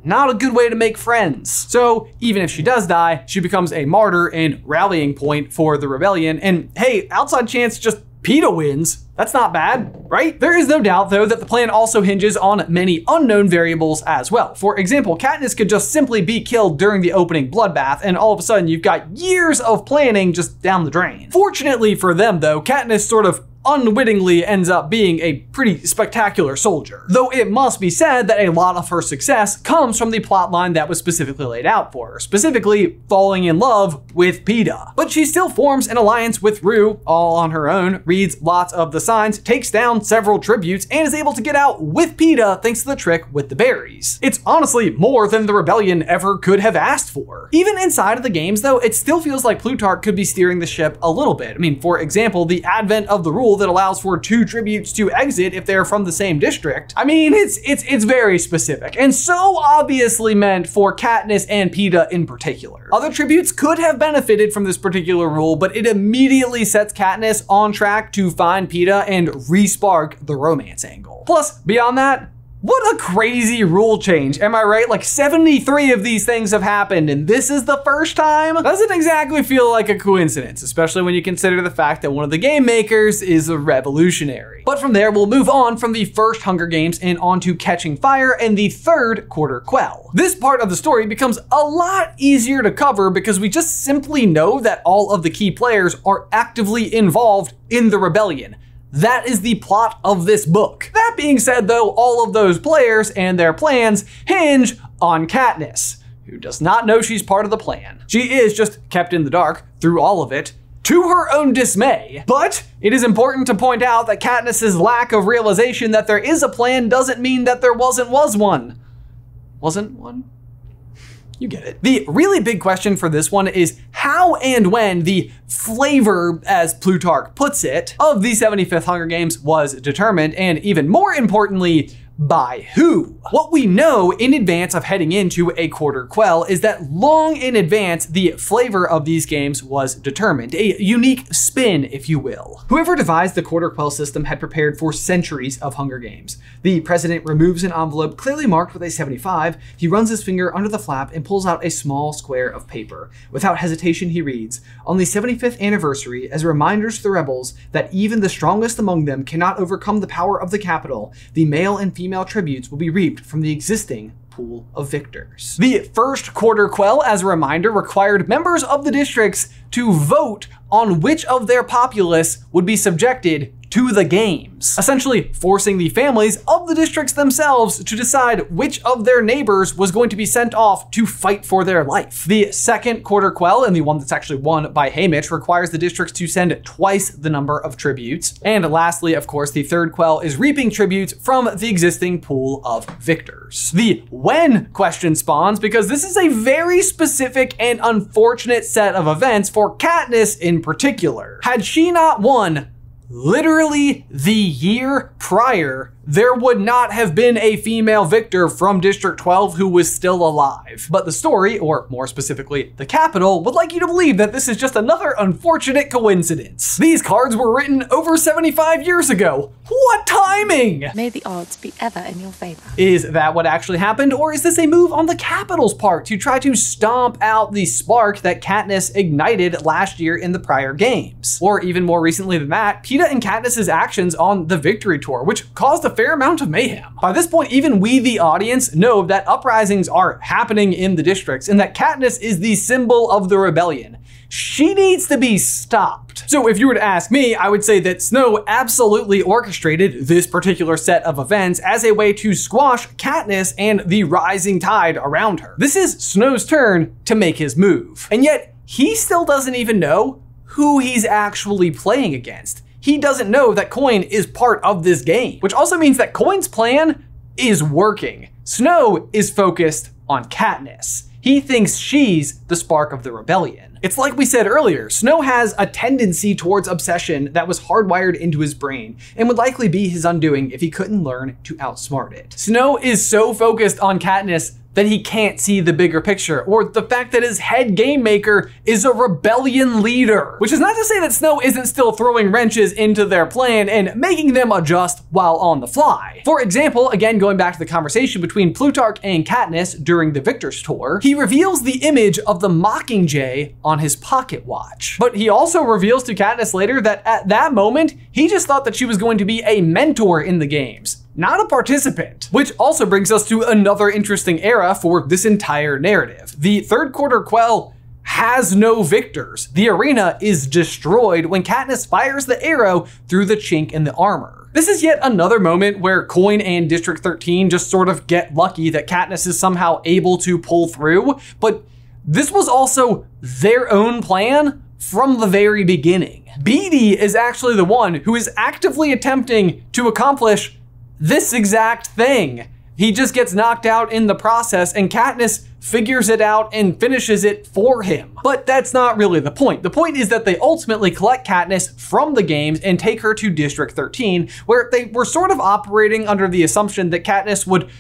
[SPEAKER 1] Not a good way to make friends. So even if she does die, she becomes a martyr and rallying point for the rebellion. And hey, outside chance just Peeta wins. That's not bad, right? There is no doubt though that the plan also hinges on many unknown variables as well. For example, Katniss could just simply be killed during the opening bloodbath and all of a sudden you've got years of planning just down the drain. Fortunately for them though, Katniss sort of unwittingly ends up being a pretty spectacular soldier. Though it must be said that a lot of her success comes from the plotline that was specifically laid out for her, specifically falling in love with Peeta. But she still forms an alliance with Rue all on her own, reads lots of the signs, takes down several tributes, and is able to get out with Peeta thanks to the trick with the berries. It's honestly more than the rebellion ever could have asked for. Even inside of the games though, it still feels like Plutarch could be steering the ship a little bit. I mean, for example, the advent of the rule that allows for 2 tributes to exit if they're from the same district. I mean, it's very specific and so obviously meant for Katniss and Peeta in particular. Other tributes could have benefited from this particular rule, but it immediately sets Katniss on track to find Peeta and re-spark the romance angle. Plus, beyond that, what a crazy rule change, am I right? Like 73 of these things have happened and this is the first time? Doesn't exactly feel like a coincidence, especially when you consider the fact that one of the game makers is a revolutionary. But from there, we'll move on from the first Hunger Games and on to Catching Fire and the third Quarter Quell. This part of the story becomes a lot easier to cover because we just simply know that all of the key players are actively involved in the rebellion. That is the plot of this book. That being said though, all of those players and their plans hinge on Katniss, who does not know she's part of the plan. She is just kept in the dark through all of it, to her own dismay. But it is important to point out that Katniss's lack of realization that there is a plan doesn't mean that there was one. Wasn't one? You get it. The really big question for this one is how and when the flavor, as Plutarch puts it, of the 75th Hunger Games was determined, and even more importantly, by who? What we know in advance of heading into a Quarter Quell is that long in advance, the flavor of these games was determined, a unique spin, if you will. Whoever devised the Quarter Quell system had prepared for centuries of Hunger Games. The president removes an envelope clearly marked with a 75, he runs his finger under the flap and pulls out a small square of paper. Without hesitation, he reads, "On the 75th anniversary, as reminders to the rebels that even the strongest among them cannot overcome the power of the capital, the male and female tributes will be reaped from the existing pool of victors." The first Quarter Quell, as a reminder, required members of the districts to vote on which of their populace would be subjected to the games, essentially forcing the families of the districts themselves to decide which of their neighbors was going to be sent off to fight for their life. The second Quarter Quell, and the one that's actually won by Haymitch, requires the districts to send twice the number of tributes. And lastly, of course, the third Quell is reaping tributes from the existing pool of victors. The when question spawns because this is a very specific and unfortunate set of events for Katniss in particular. Had she not won literally the year prior, there would not have been a female victor from District 12 who was still alive. But the story, or more specifically, the Capitol, would like you to believe that this is just another unfortunate coincidence. These cards were written over 75 years ago. What timing!
[SPEAKER 7] May the odds be ever in your favor.
[SPEAKER 1] Is that what actually happened, or is this a move on the Capitol's part to try to stomp out the spark that Katniss ignited last year in the prior games? Or even more recently than that, Peeta and Katniss's actions on the Victory Tour, which caused a fair amount of mayhem. By this point, even we, the audience, know that uprisings are happening in the districts and that Katniss is the symbol of the rebellion. She needs to be stopped. So if you were to ask me, I would say that Snow absolutely orchestrated this particular set of events as a way to squash Katniss and the rising tide around her. This is Snow's turn to make his move. And yet, he still doesn't even know who he's actually playing against. He doesn't know that Coin is part of this game, which also means that Coin's plan is working. Snow is focused on Katniss. He thinks she's the spark of the rebellion. It's like we said earlier, Snow has a tendency towards obsession that was hardwired into his brain and would likely be his undoing if he couldn't learn to outsmart it. Snow is so focused on Katniss that he can't see the bigger picture, or the fact that his head game maker is a rebellion leader. Which is not to say that Snow isn't still throwing wrenches into their plan and making them adjust while on the fly. For example, again going back to the conversation between Plutarch and Katniss during the Victor's Tour, he reveals the image of the Mockingjay on his pocket watch. But he also reveals to Katniss later that at that moment, he just thought that she was going to be a mentor in the games, not a participant. Which also brings us to another interesting era for this entire narrative. The third Quarter Quell has no victors. The arena is destroyed when Katniss fires the arrow through the chink in the armor. This is yet another moment where Coin and District 13 just sort of get lucky that Katniss is somehow able to pull through, but this was also their own plan from the very beginning. Beatty is actually the one who is actively attempting to accomplish this exact thing. He just gets knocked out in the process, and Katniss figures it out and finishes it for him. But that's not really the point. The point is that they ultimately collect Katniss from the games and take her to District 13, where they were sort of operating under the assumption that Katniss would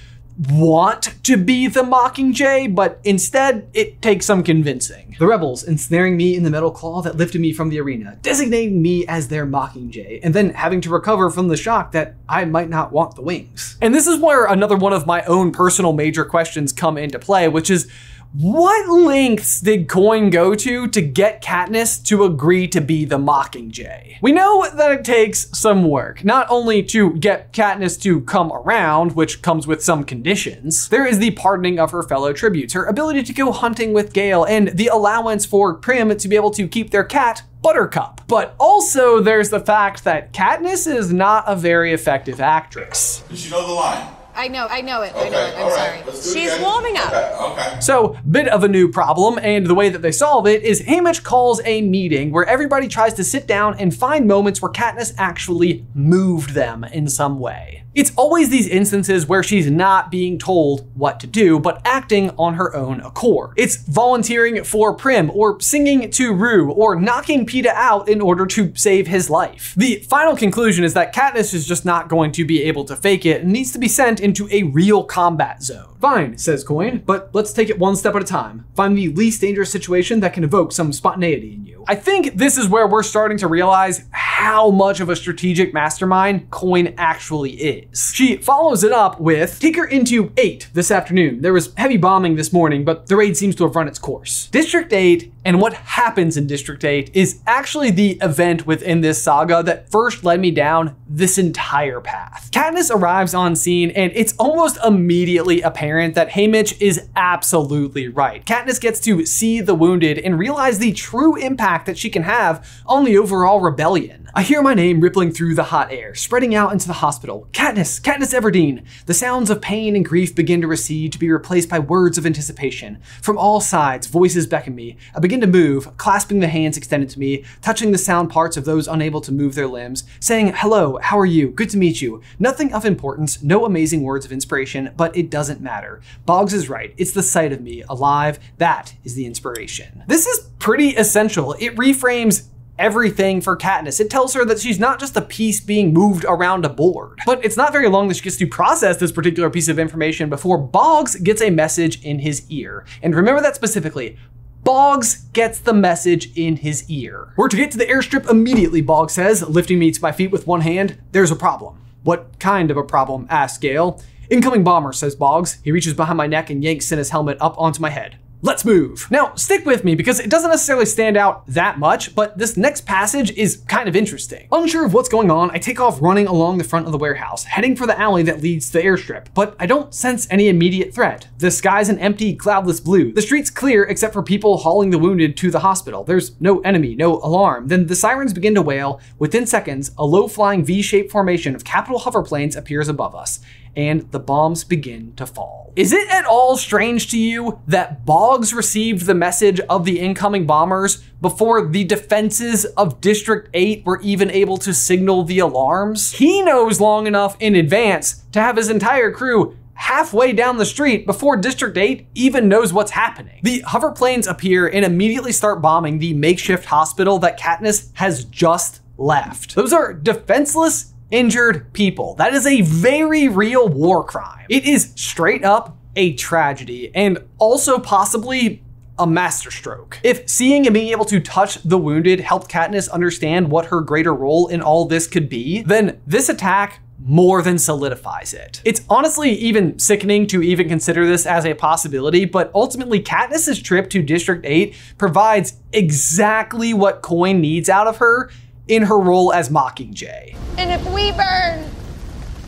[SPEAKER 1] want to be the Mockingjay, but instead it takes some convincing. The rebels ensnaring me in the metal claw that lifted me from the arena, designating me as their Mockingjay, and then having to recover from the shock that I might not want the wings. And this is where another one of my own personal major questions come into play, which is, what lengths did Coin go to get Katniss to agree to be the Mockingjay? We know that it takes some work, not only to get Katniss to come around, which comes with some conditions. There is the pardoning of her fellow tributes, her ability to go hunting with Gale, and the allowance for Prim to be able to keep their cat, Buttercup. But also there's the fact that Katniss is not a very effective actress.
[SPEAKER 8] Does she know the line?
[SPEAKER 4] I know it.
[SPEAKER 8] Okay,
[SPEAKER 4] I know it.
[SPEAKER 8] all
[SPEAKER 4] I'm
[SPEAKER 8] right,
[SPEAKER 4] sorry.
[SPEAKER 8] She's
[SPEAKER 4] warming up.
[SPEAKER 8] Okay.
[SPEAKER 1] So, bit of a new problem, and the way that they solve it is Haymitch calls a meeting where everybody tries to sit down and find moments where Katniss actually moved them in some way. It's always these instances where she's not being told what to do, but acting on her own accord. It's volunteering for Prim, or singing to Rue, or knocking Peeta out in order to save his life. The final conclusion is that Katniss is just not going to be able to fake it and needs to be sent into a real combat zone. Fine, says Coin, but let's take it one step at a time. Find the least dangerous situation that can evoke some spontaneity in you. I think this is where we're starting to realize how much of a strategic mastermind Coin actually is. She follows it up with, take her into 8 this afternoon. There was heavy bombing this morning, but the raid seems to have run its course. District 8 and what happens in District 8 is actually the event within this saga that first led me down this entire path. Katniss arrives on scene, and it's almost immediately apparent that Haymitch is absolutely right. Katniss gets to see the wounded and realize the true impact that she can have on the overall rebellion. I hear my name rippling through the hot air, spreading out into the hospital. Katniss, Katniss Everdeen. The sounds of pain and grief begin to recede, to be replaced by words of anticipation. From all sides, voices beckon me. I begin to move, clasping the hands extended to me, touching the sound parts of those unable to move their limbs, saying, hello, how are you? Good to meet you. Nothing of importance, no amazing words of inspiration, but it doesn't matter. Boggs is right. It's the sight of me, alive. That is the inspiration. This is pretty essential. It reframes everything for Katniss. It tells her that she's not just a piece being moved around a board. But it's not very long that she gets to process this particular piece of information before Boggs gets a message in his ear. And remember that specifically. Boggs gets the message in his ear. We're to get to the airstrip immediately, Boggs says, lifting me to my feet with one hand. There's a problem. What kind of a problem? Asks Gale. Incoming bomber, says Boggs. He reaches behind my neck and yanks Cinna's helmet up onto my head. Let's move. Now, stick with me because it doesn't necessarily stand out that much, but this next passage is kind of interesting. Unsure of what's going on, I take off running along the front of the warehouse, heading for the alley that leads to the airstrip, but I don't sense any immediate threat. The sky's an empty, cloudless blue. The street's clear except for people hauling the wounded to the hospital. There's no enemy, no alarm. Then the sirens begin to wail. Within seconds, a low-flying V-shaped formation of capital hoverplanes appears above us, and the bombs begin to fall. Is it at all strange to you that Boggs received the message of the incoming bombers before the defenses of District 8 were even able to signal the alarms? He knows long enough in advance to have his entire crew halfway down the street before District 8 even knows what's happening. The hoverplanes appear and immediately start bombing the makeshift hospital that Katniss has just left. Those are defenseless, injured people. That is a very real war crime. It is straight up a tragedy and also possibly a masterstroke. If seeing and being able to touch the wounded helped Katniss understand what her greater role in all this could be, then this attack more than solidifies it. It's honestly even sickening to even consider this as a possibility, but ultimately Katniss's trip to District 8 provides exactly what Coin needs out of her in her role as Mockingjay.
[SPEAKER 4] And if we burn,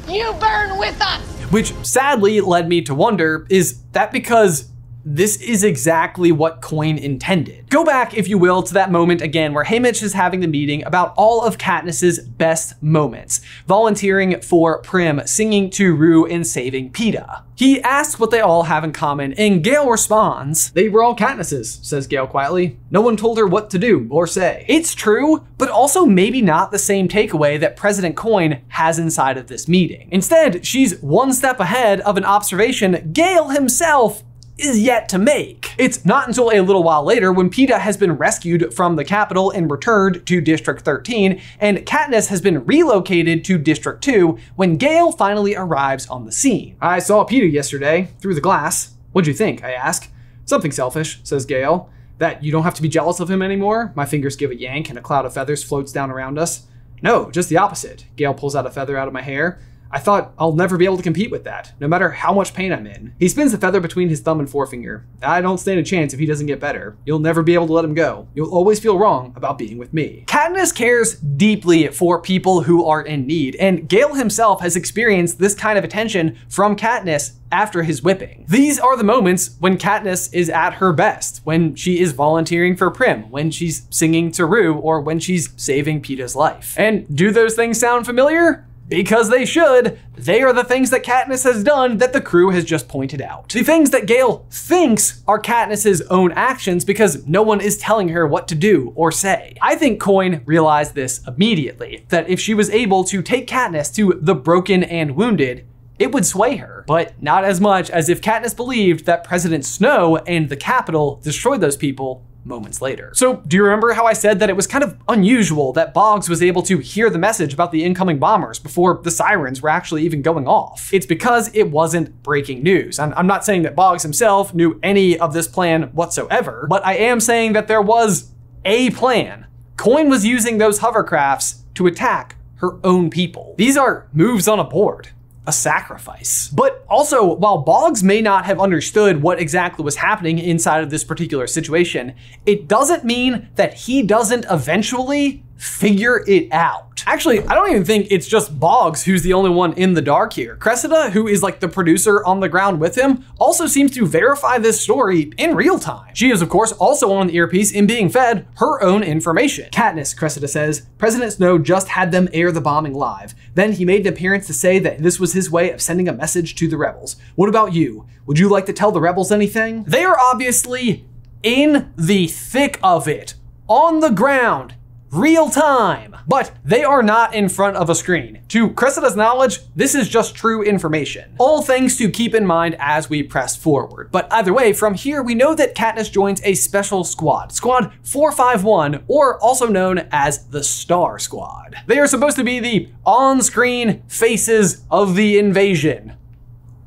[SPEAKER 4] you burn with us.
[SPEAKER 1] Which sadly led me to wonder, is that because this is exactly what Coin intended. Go back, if you will, to that moment again where Haymitch is having the meeting about all of Katniss's best moments, volunteering for Prim, singing to Rue, and saving Peeta. He asks what they all have in common, and Gale responds, "They were all Katniss's," says Gale quietly. "No one told her what to do or say." It's true, but also maybe not the same takeaway that President Coin has inside of this meeting. Instead, she's one step ahead of an observation Gale himself is yet to make. It's not until a little while later, when Peeta has been rescued from the capital and returned to District 13, and Katniss has been relocated to District 2, when Gale finally arrives on the scene. "I saw Peeta yesterday, through the glass. What'd you think?" I ask. "Something selfish," says Gale. "That you don't have to be jealous of him anymore?" My fingers give a yank and a cloud of feathers floats down around us. "No, just the opposite." Gale pulls out a feather out of my hair. "I thought I'll never be able to compete with that, no matter how much pain I'm in." He spins the feather between his thumb and forefinger. "I don't stand a chance if he doesn't get better. You'll never be able to let him go. You'll always feel wrong about being with me." Katniss cares deeply for people who are in need, and Gale himself has experienced this kind of attention from Katniss after his whipping. These are the moments when Katniss is at her best, when she is volunteering for Prim, when she's singing to Rue, or when she's saving Peeta's life. And do those things sound familiar? Because they should. They are the things that Katniss has done that the crew has just pointed out. The things that Gale thinks are Katniss's own actions because no one is telling her what to do or say. I think Coin realized this immediately, that if she was able to take Katniss to the broken and wounded, it would sway her, but not as much as if Katniss believed that President Snow and the Capitol destroyed those people moments later. So do you remember how I said that it was kind of unusual that Boggs was able to hear the message about the incoming bombers before the sirens were actually even going off? It's because it wasn't breaking news. I'm not saying that Boggs himself knew any of this plan whatsoever, but I am saying that there was a plan. Coin was using those hovercrafts to attack her own people. These are moves on a board. A sacrifice. But also, while Boggs may not have understood what exactly was happening inside of this particular situation, it doesn't mean that he doesn't eventually figure it out. Actually, I don't even think it's just Boggs who's the only one in the dark here. Cressida, who is like the producer on the ground with him, also seems to verify this story in real time. She is, of course, also on the earpiece and being fed her own information. "Katniss," Cressida says, "President Snow just had them air the bombing live. Then he made an appearance to say that this was his way of sending a message to the rebels. What about you? Would you like to tell the rebels anything?" They are obviously in the thick of it, on the ground, real time, but they are not in front of a screen. To Cressida's knowledge, this is just true information. All things to keep in mind as we press forward. But either way, from here, we know that Katniss joins a special squad, Squad 451, or also known as the Star Squad. They are supposed to be the on-screen faces of the invasion.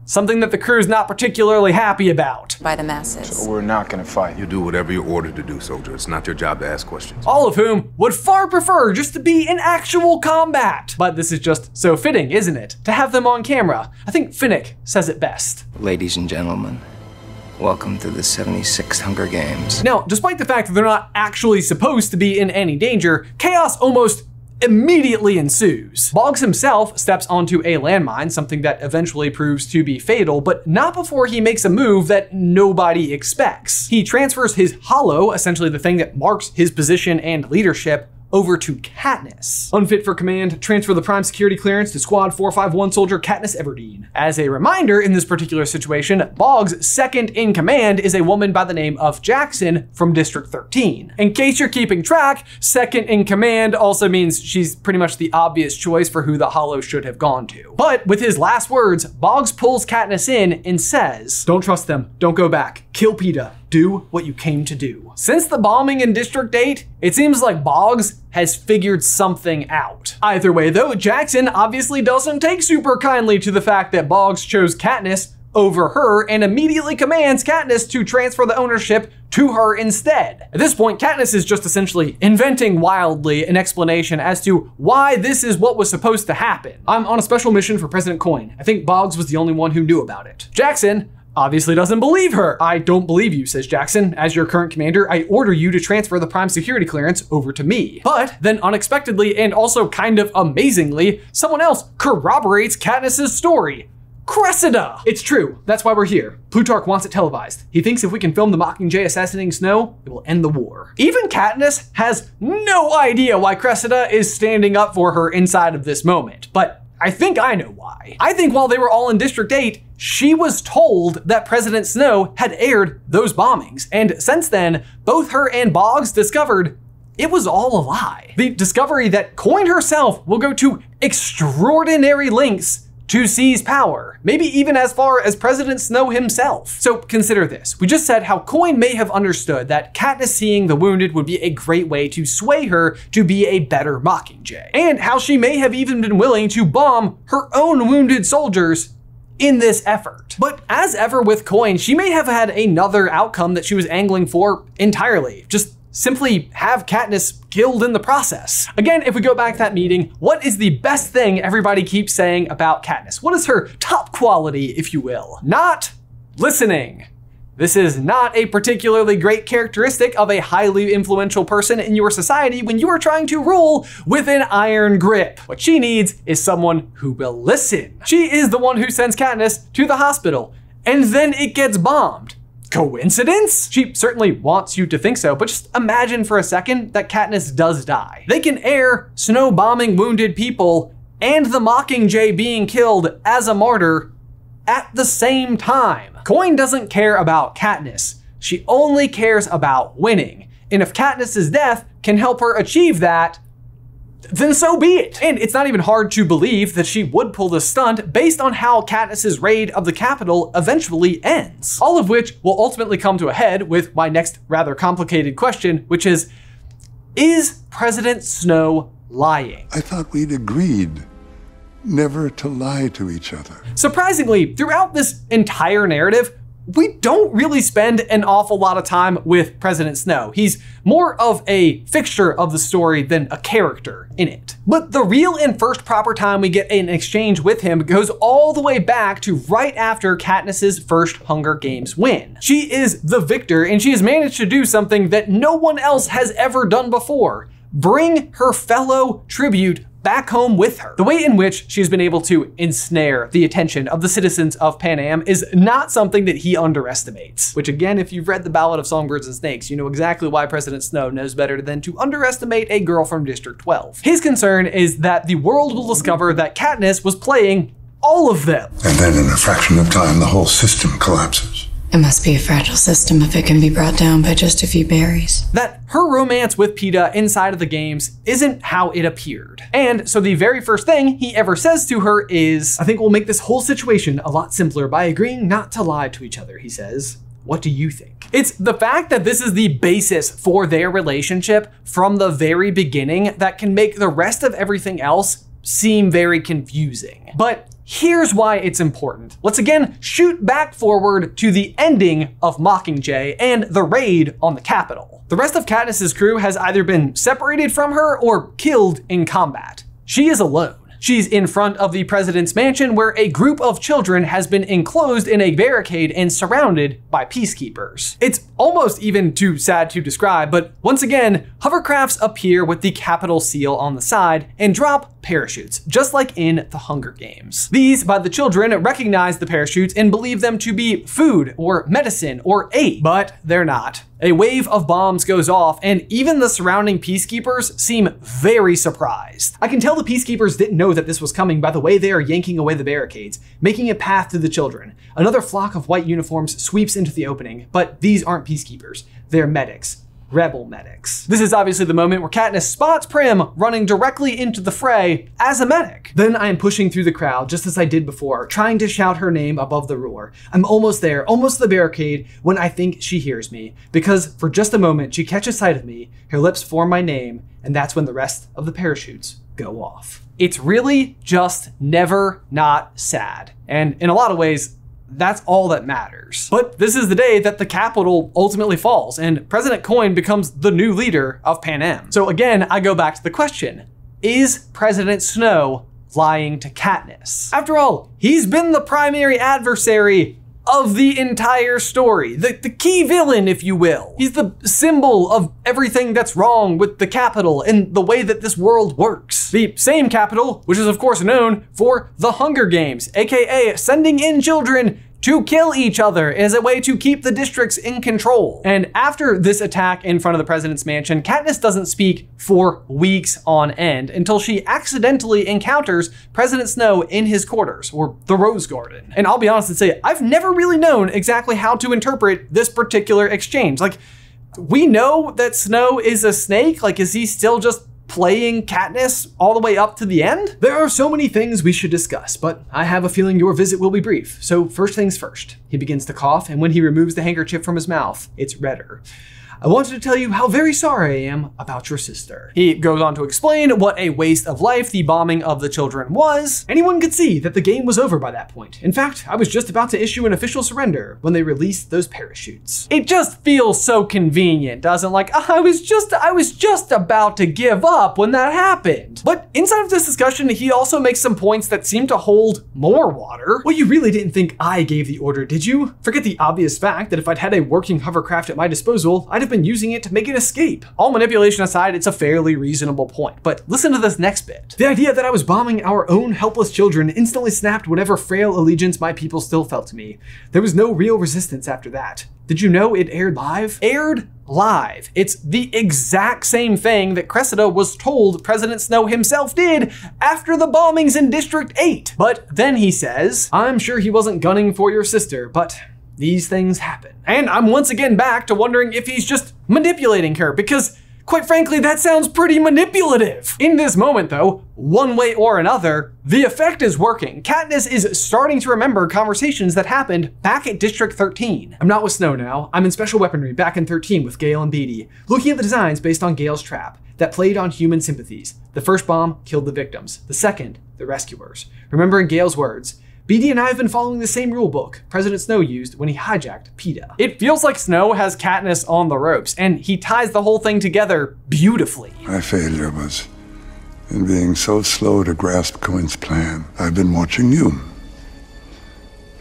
[SPEAKER 1] Something that the crew's not particularly happy about.
[SPEAKER 7] By the masses.
[SPEAKER 8] So we're not gonna fight.
[SPEAKER 9] You do whatever you're ordered to do, soldier. It's not your job to ask questions.
[SPEAKER 1] All of whom would far prefer just to be in actual combat. But this is just so fitting, isn't it? To have them on camera. I think Finnick says it best.
[SPEAKER 3] Ladies and gentlemen, welcome to the 76th Hunger Games.
[SPEAKER 1] Now, despite the fact that they're not actually supposed to be in any danger, chaos almost immediately ensues. Boggs himself steps onto a landmine, something that eventually proves to be fatal, but not before he makes a move that nobody expects. He transfers his hollow, essentially the thing that marks his position and leadership, over to Katniss. Unfit for command, transfer the prime security clearance to Squad 451 soldier Katniss Everdeen. As a reminder, in this particular situation, Boggs' second in command is a woman by the name of Jackson from District 13. In case you're keeping track, second in command also means she's pretty much the obvious choice for who the hollow should have gone to. But with his last words, Boggs pulls Katniss in and says, "Don't trust them, don't go back, kill Peeta. Do what you came to do." Since the bombing in District 8, it seems like Boggs has figured something out. Either way though, Jackson obviously doesn't take super kindly to the fact that Boggs chose Katniss over her and immediately commands Katniss to transfer the ownership to her instead. At this point, Katniss is just essentially inventing wildly an explanation as to why this is what was supposed to happen. "I'm on a special mission for President Coin. I think Boggs was the only one who knew about it." Jackson obviously doesn't believe her. "I don't believe you," says Jackson. "As your current commander, I order you to transfer the prime security clearance over to me." But then unexpectedly and also kind of amazingly, someone else corroborates Katniss's story. Cressida! It's true. That's why we're here. Plutarch wants it televised. He thinks if we can film the Mockingjay assassinating Snow, it will end the war. Even Katniss has no idea why Cressida is standing up for her inside of this moment, but I think I know why. I think while they were all in District 8, she was told that President Snow had aired those bombings, and since then, both her and Boggs discovered it was all a lie. The discovery that Coin herself will go to extraordinary lengths to seize power, maybe even as far as President Snow himself. So consider this. We just said how Coin may have understood that Katniss seeing the wounded would be a great way to sway her to be a better Mockingjay, and how she may have even been willing to bomb her own wounded soldiers in this effort. But as ever with Coin, she may have had another outcome that she was angling for entirely. Just simply have Katniss killed in the process. Again, if we go back to that meeting, what is the best thing everybody keeps saying about Katniss? What is her top quality, if you will? Not listening. This is not a particularly great characteristic of a highly influential person in your society when you are trying to rule with an iron grip. What she needs is someone who will listen. She is the one who sends Katniss to the hospital, and then it gets bombed. Coincidence? She certainly wants you to think so, but just imagine for a second that Katniss does die. They can air Snow bombing wounded people and the Mockingjay being killed as a martyr at the same time. Coin doesn't care about Katniss. She only cares about winning. And if Katniss's death can help her achieve that, then so be it. And it's not even hard to believe that she would pull this stunt based on how Katniss's raid of the Capitol eventually ends. All of which will ultimately come to a head with my next rather complicated question, which is President Snow lying?
[SPEAKER 8] I thought we'd agreed never to lie to each other.
[SPEAKER 1] Surprisingly, throughout this entire narrative, we don't really spend an awful lot of time with President Snow. He's more of a fixture of the story than a character in it. But the real and first proper time we get an exchange with him goes all the way back to right after Katniss's first Hunger Games win. She is the victor, and she has managed to do something that no one else has ever done before: bring her fellow tribute back home with her. The way in which she's been able to ensnare the attention of the citizens of Pan Am is not something that he underestimates. Which again, if you've read the Ballad of Songbirds and Snakes, you know exactly why President Snow knows better than to underestimate a girl from District 12. His concern is that the world will discover that Katniss was playing all of them.
[SPEAKER 8] And then in a fraction of time, the whole system collapses.
[SPEAKER 7] It must be a fragile system if it can be brought down by just a few berries.
[SPEAKER 1] That her romance with Peeta inside of the games isn't how it appeared. And so the very first thing he ever says to her is, "I think we'll make this whole situation a lot simpler by agreeing not to lie to each other," he says. "What do you think?" It's the fact that this is the basis for their relationship from the very beginning that can make the rest of everything else seem very confusing. But here's why it's important. Let's again shoot back forward to the ending of Mockingjay and the raid on the Capitol. The rest of Katniss's crew has either been separated from her or killed in combat. She is alone. She's in front of the president's mansion where a group of children has been enclosed in a barricade and surrounded by peacekeepers. It's almost even too sad to describe, but once again, hovercrafts appear with the Capitol seal on the side and drop parachutes, just like in the Hunger Games. These, by the children, recognize the parachutes and believe them to be food or medicine or aid, but they're not. A wave of bombs goes off, and even the surrounding peacekeepers seem very surprised. I can tell the peacekeepers didn't know that this was coming by the way they are yanking away the barricades, making a path to the children. Another flock of white uniforms sweeps into the opening, but these aren't peacekeepers, they're medics. Rebel medics. This is obviously the moment where Katniss spots Prim running directly into the fray as a medic. Then I am pushing through the crowd just as I did before, trying to shout her name above the roar. I'm almost there, almost to the barricade, when I think she hears me, because for just a moment she catches sight of me, her lips form my name, and that's when the rest of the parachutes go off. It's really just never not sad. And in a lot of ways, that's all that matters. But this is the day that the Capitol ultimately falls and President Coin becomes the new leader of Pan Am. So again, I go back to the question, is President Snow lying to Katniss? After all, he's been the primary adversary of the entire story. The key villain, if you will. He's the symbol of everything that's wrong with the Capitol and the way that this world works. The same Capitol, which is of course known for the Hunger Games, aka sending in children to kill each other as a way to keep the districts in control. And after this attack in front of the president's mansion, Katniss doesn't speak for weeks on end until she accidentally encounters President Snow in his quarters, or the Rose Garden. And I'll be honest and say, I've never really known exactly how to interpret this particular exchange. Like, we know that Snow is a snake. Like, is he still just playing Katniss all the way up to the end? There are so many things we should discuss, but I have a feeling your visit will be brief. So first things first, he begins to cough, and when he removes the handkerchief from his mouth, it's redder. I wanted to tell you how very sorry I am about your sister. He goes on to explain what a waste of life the bombing of the children was. Anyone could see that the game was over by that point. In fact, I was just about to issue an official surrender when they released those parachutes. It just feels so convenient, doesn't it? Like, I was just about to give up when that happened. But inside of this discussion, he also makes some points that seem to hold more water. Well, you really didn't think I gave the order, did you? Forget the obvious fact that if I'd had a working hovercraft at my disposal, I'd have been using it to make an escape. All manipulation aside, it's a fairly reasonable point, but listen to this next bit. The idea that I was bombing our own helpless children instantly snapped whatever frail allegiance my people still felt to me. There was no real resistance after that. Did you know it aired live? Aired live. It's the exact same thing that Cressida was told President Snow himself did after the bombings in District 8. But then he says, I'm sure he wasn't gunning for your sister, but these things happen. And I'm once again back to wondering if he's just manipulating her, because quite frankly, that sounds pretty manipulative. In this moment though, one way or another, the effect is working. Katniss is starting to remember conversations that happened back at District 13. I'm not with Snow now. I'm in special weaponry back in 13 with Gale and Beatty, looking at the designs based on Gale's trap that played on human sympathies. The first bomb killed the victims. The second, the rescuers. Remembering Gale's words, Beatty and I have been following the same rulebook President Snow used when he hijacked PETA. It feels like Snow has Katniss on the ropes, and he ties the whole thing together beautifully.
[SPEAKER 8] My failure was in being so slow to grasp Cohen's plan. I've been watching you,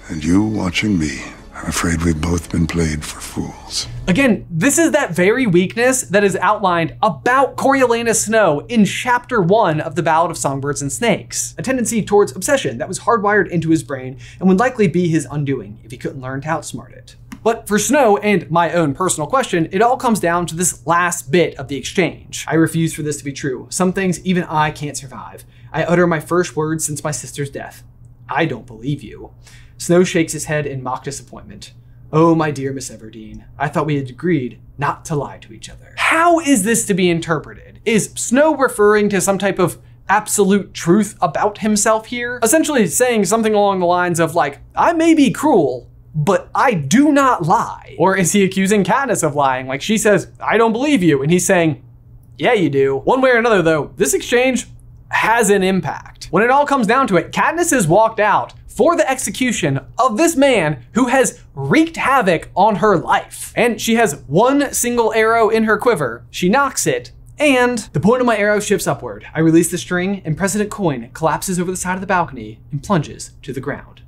[SPEAKER 8] and you watching me. I'm afraid we've both been played for fools.
[SPEAKER 1] Again, this is that very weakness that is outlined about Coriolanus Snow in Chapter 1 of the Ballad of Songbirds and Snakes. A tendency towards obsession that was hardwired into his brain and would likely be his undoing if he couldn't learn to outsmart it. But for Snow and my own personal question, it all comes down to this last bit of the exchange. I refuse for this to be true. Some things even I can't survive. I utter my first words since my sister's death. I don't believe you. Snow shakes his head in mock disappointment. Oh, my dear Miss Everdeen, I thought we had agreed not to lie to each other. How is this to be interpreted? Is Snow referring to some type of absolute truth about himself here? Essentially saying something along the lines of like, I may be cruel, but I do not lie. Or is he accusing Katniss of lying? Like she says, I don't believe you. And he's saying, yeah, you do. One way or another though, this exchange has an impact. When it all comes down to it, Katniss has walked out for the execution of this man who has wreaked havoc on her life. And she has one single arrow in her quiver. She knocks it, and the point of my arrow shifts upward. I release the string, and President Coin collapses over the side of the balcony and plunges to the ground,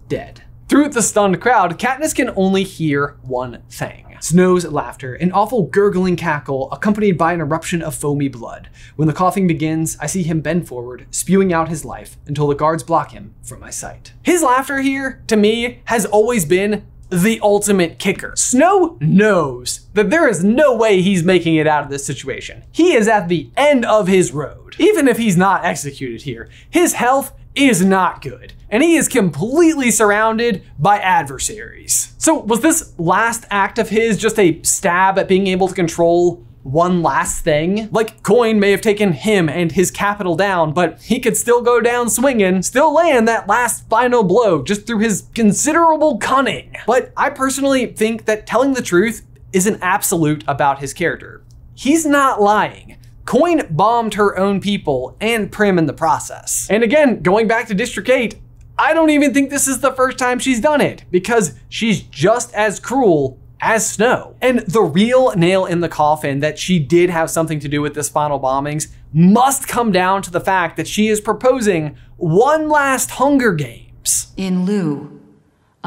[SPEAKER 1] dead. Through the stunned crowd, Katniss can only hear one thing. Snow's laughter, an awful gurgling cackle accompanied by an eruption of foamy blood. When the coughing begins, I see him bend forward, spewing out his life until the guards block him from my sight. His laughter here, to me, has always been the ultimate kicker. Snow knows that there is no way he's making it out of this situation. He is at the end of his road. Even if he's not executed here, his health is not good, and he is completely surrounded by adversaries. So was this last act of his just a stab at being able to control one last thing? Like, Coin may have taken him and his capital down, but he could still go down swinging, still land that last final blow just through his considerable cunning. But I personally think that telling the truth is an absolute about his character. He's not lying. Coin bombed her own people and Prim in the process. And again, going back to District 8, I don't even think this is the first time she's done it, because she's just as cruel as Snow. And the real nail in the coffin that she did have something to do with this final bombings must come down to the fact that she is proposing one last Hunger Games.
[SPEAKER 7] In lieu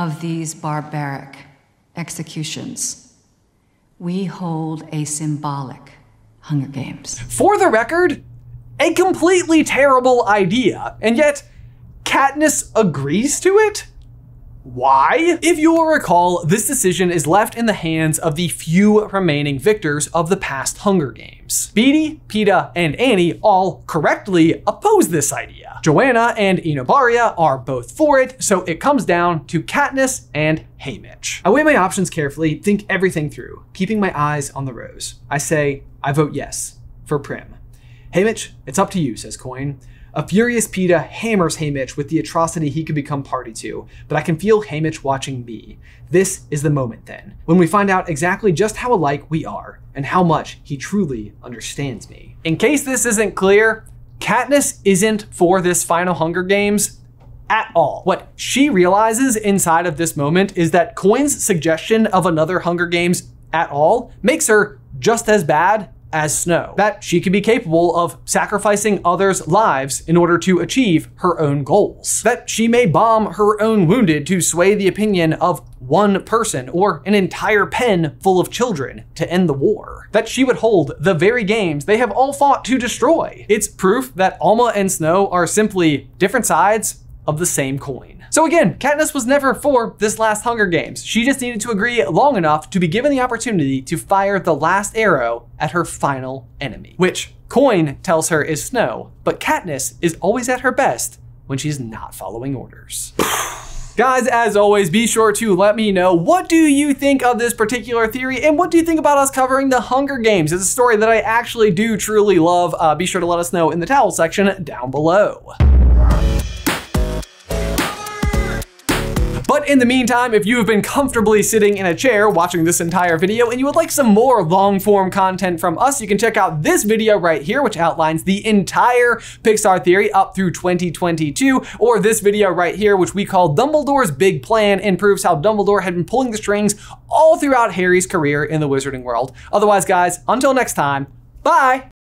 [SPEAKER 7] of these barbaric executions, we hold a symbolic Hunger Games.
[SPEAKER 1] For the record, a completely terrible idea, and yet Katniss agrees to it? Why? If you will recall, this decision is left in the hands of the few remaining victors of the past Hunger Games. Beetee, Peeta, and Annie all correctly oppose this idea. Joanna and Enobaria are both for it, so it comes down to Katniss and Haymitch. I weigh my options carefully, think everything through, keeping my eyes on the rose. I say, I vote yes for Prim. Haymitch, it's up to you, says Coin. A furious Peeta hammers Haymitch with the atrocity he could become party to, but I can feel Haymitch watching me. This is the moment then, when we find out exactly just how alike we are, and how much he truly understands me. In case this isn't clear, Katniss isn't for this final Hunger Games at all. What she realizes inside of this moment is that Coin's suggestion of another Hunger Games at all makes her just as bad as Snow, that she could be capable of sacrificing others' lives in order to achieve her own goals, that she may bomb her own wounded to sway the opinion of one person or an entire pen full of children to end the war, that she would hold the very games they have all fought to destroy. It's proof that Alma and Snow are simply different sides of the same coin. So again, Katniss was never for this last Hunger Games. She just needed to agree long enough to be given the opportunity to fire the last arrow at her final enemy, which Coin tells her is Snow, but Katniss is always at her best when she's not following orders. Guys, as always, be sure to let me know, what do you think of this particular theory, and what do you think about us covering the Hunger Games? It's a story that I actually do truly love. Be sure to let us know in the towel section down below. But in the meantime, if you have been comfortably sitting in a chair watching this entire video and you would like some more long form content from us, you can check out this video right here, which outlines the entire Pixar theory up through 2022, or this video right here, which we call Dumbledore's Big Plan, and proves how Dumbledore had been pulling the strings all throughout Harry's career in the wizarding world. Otherwise, guys, until next time, bye!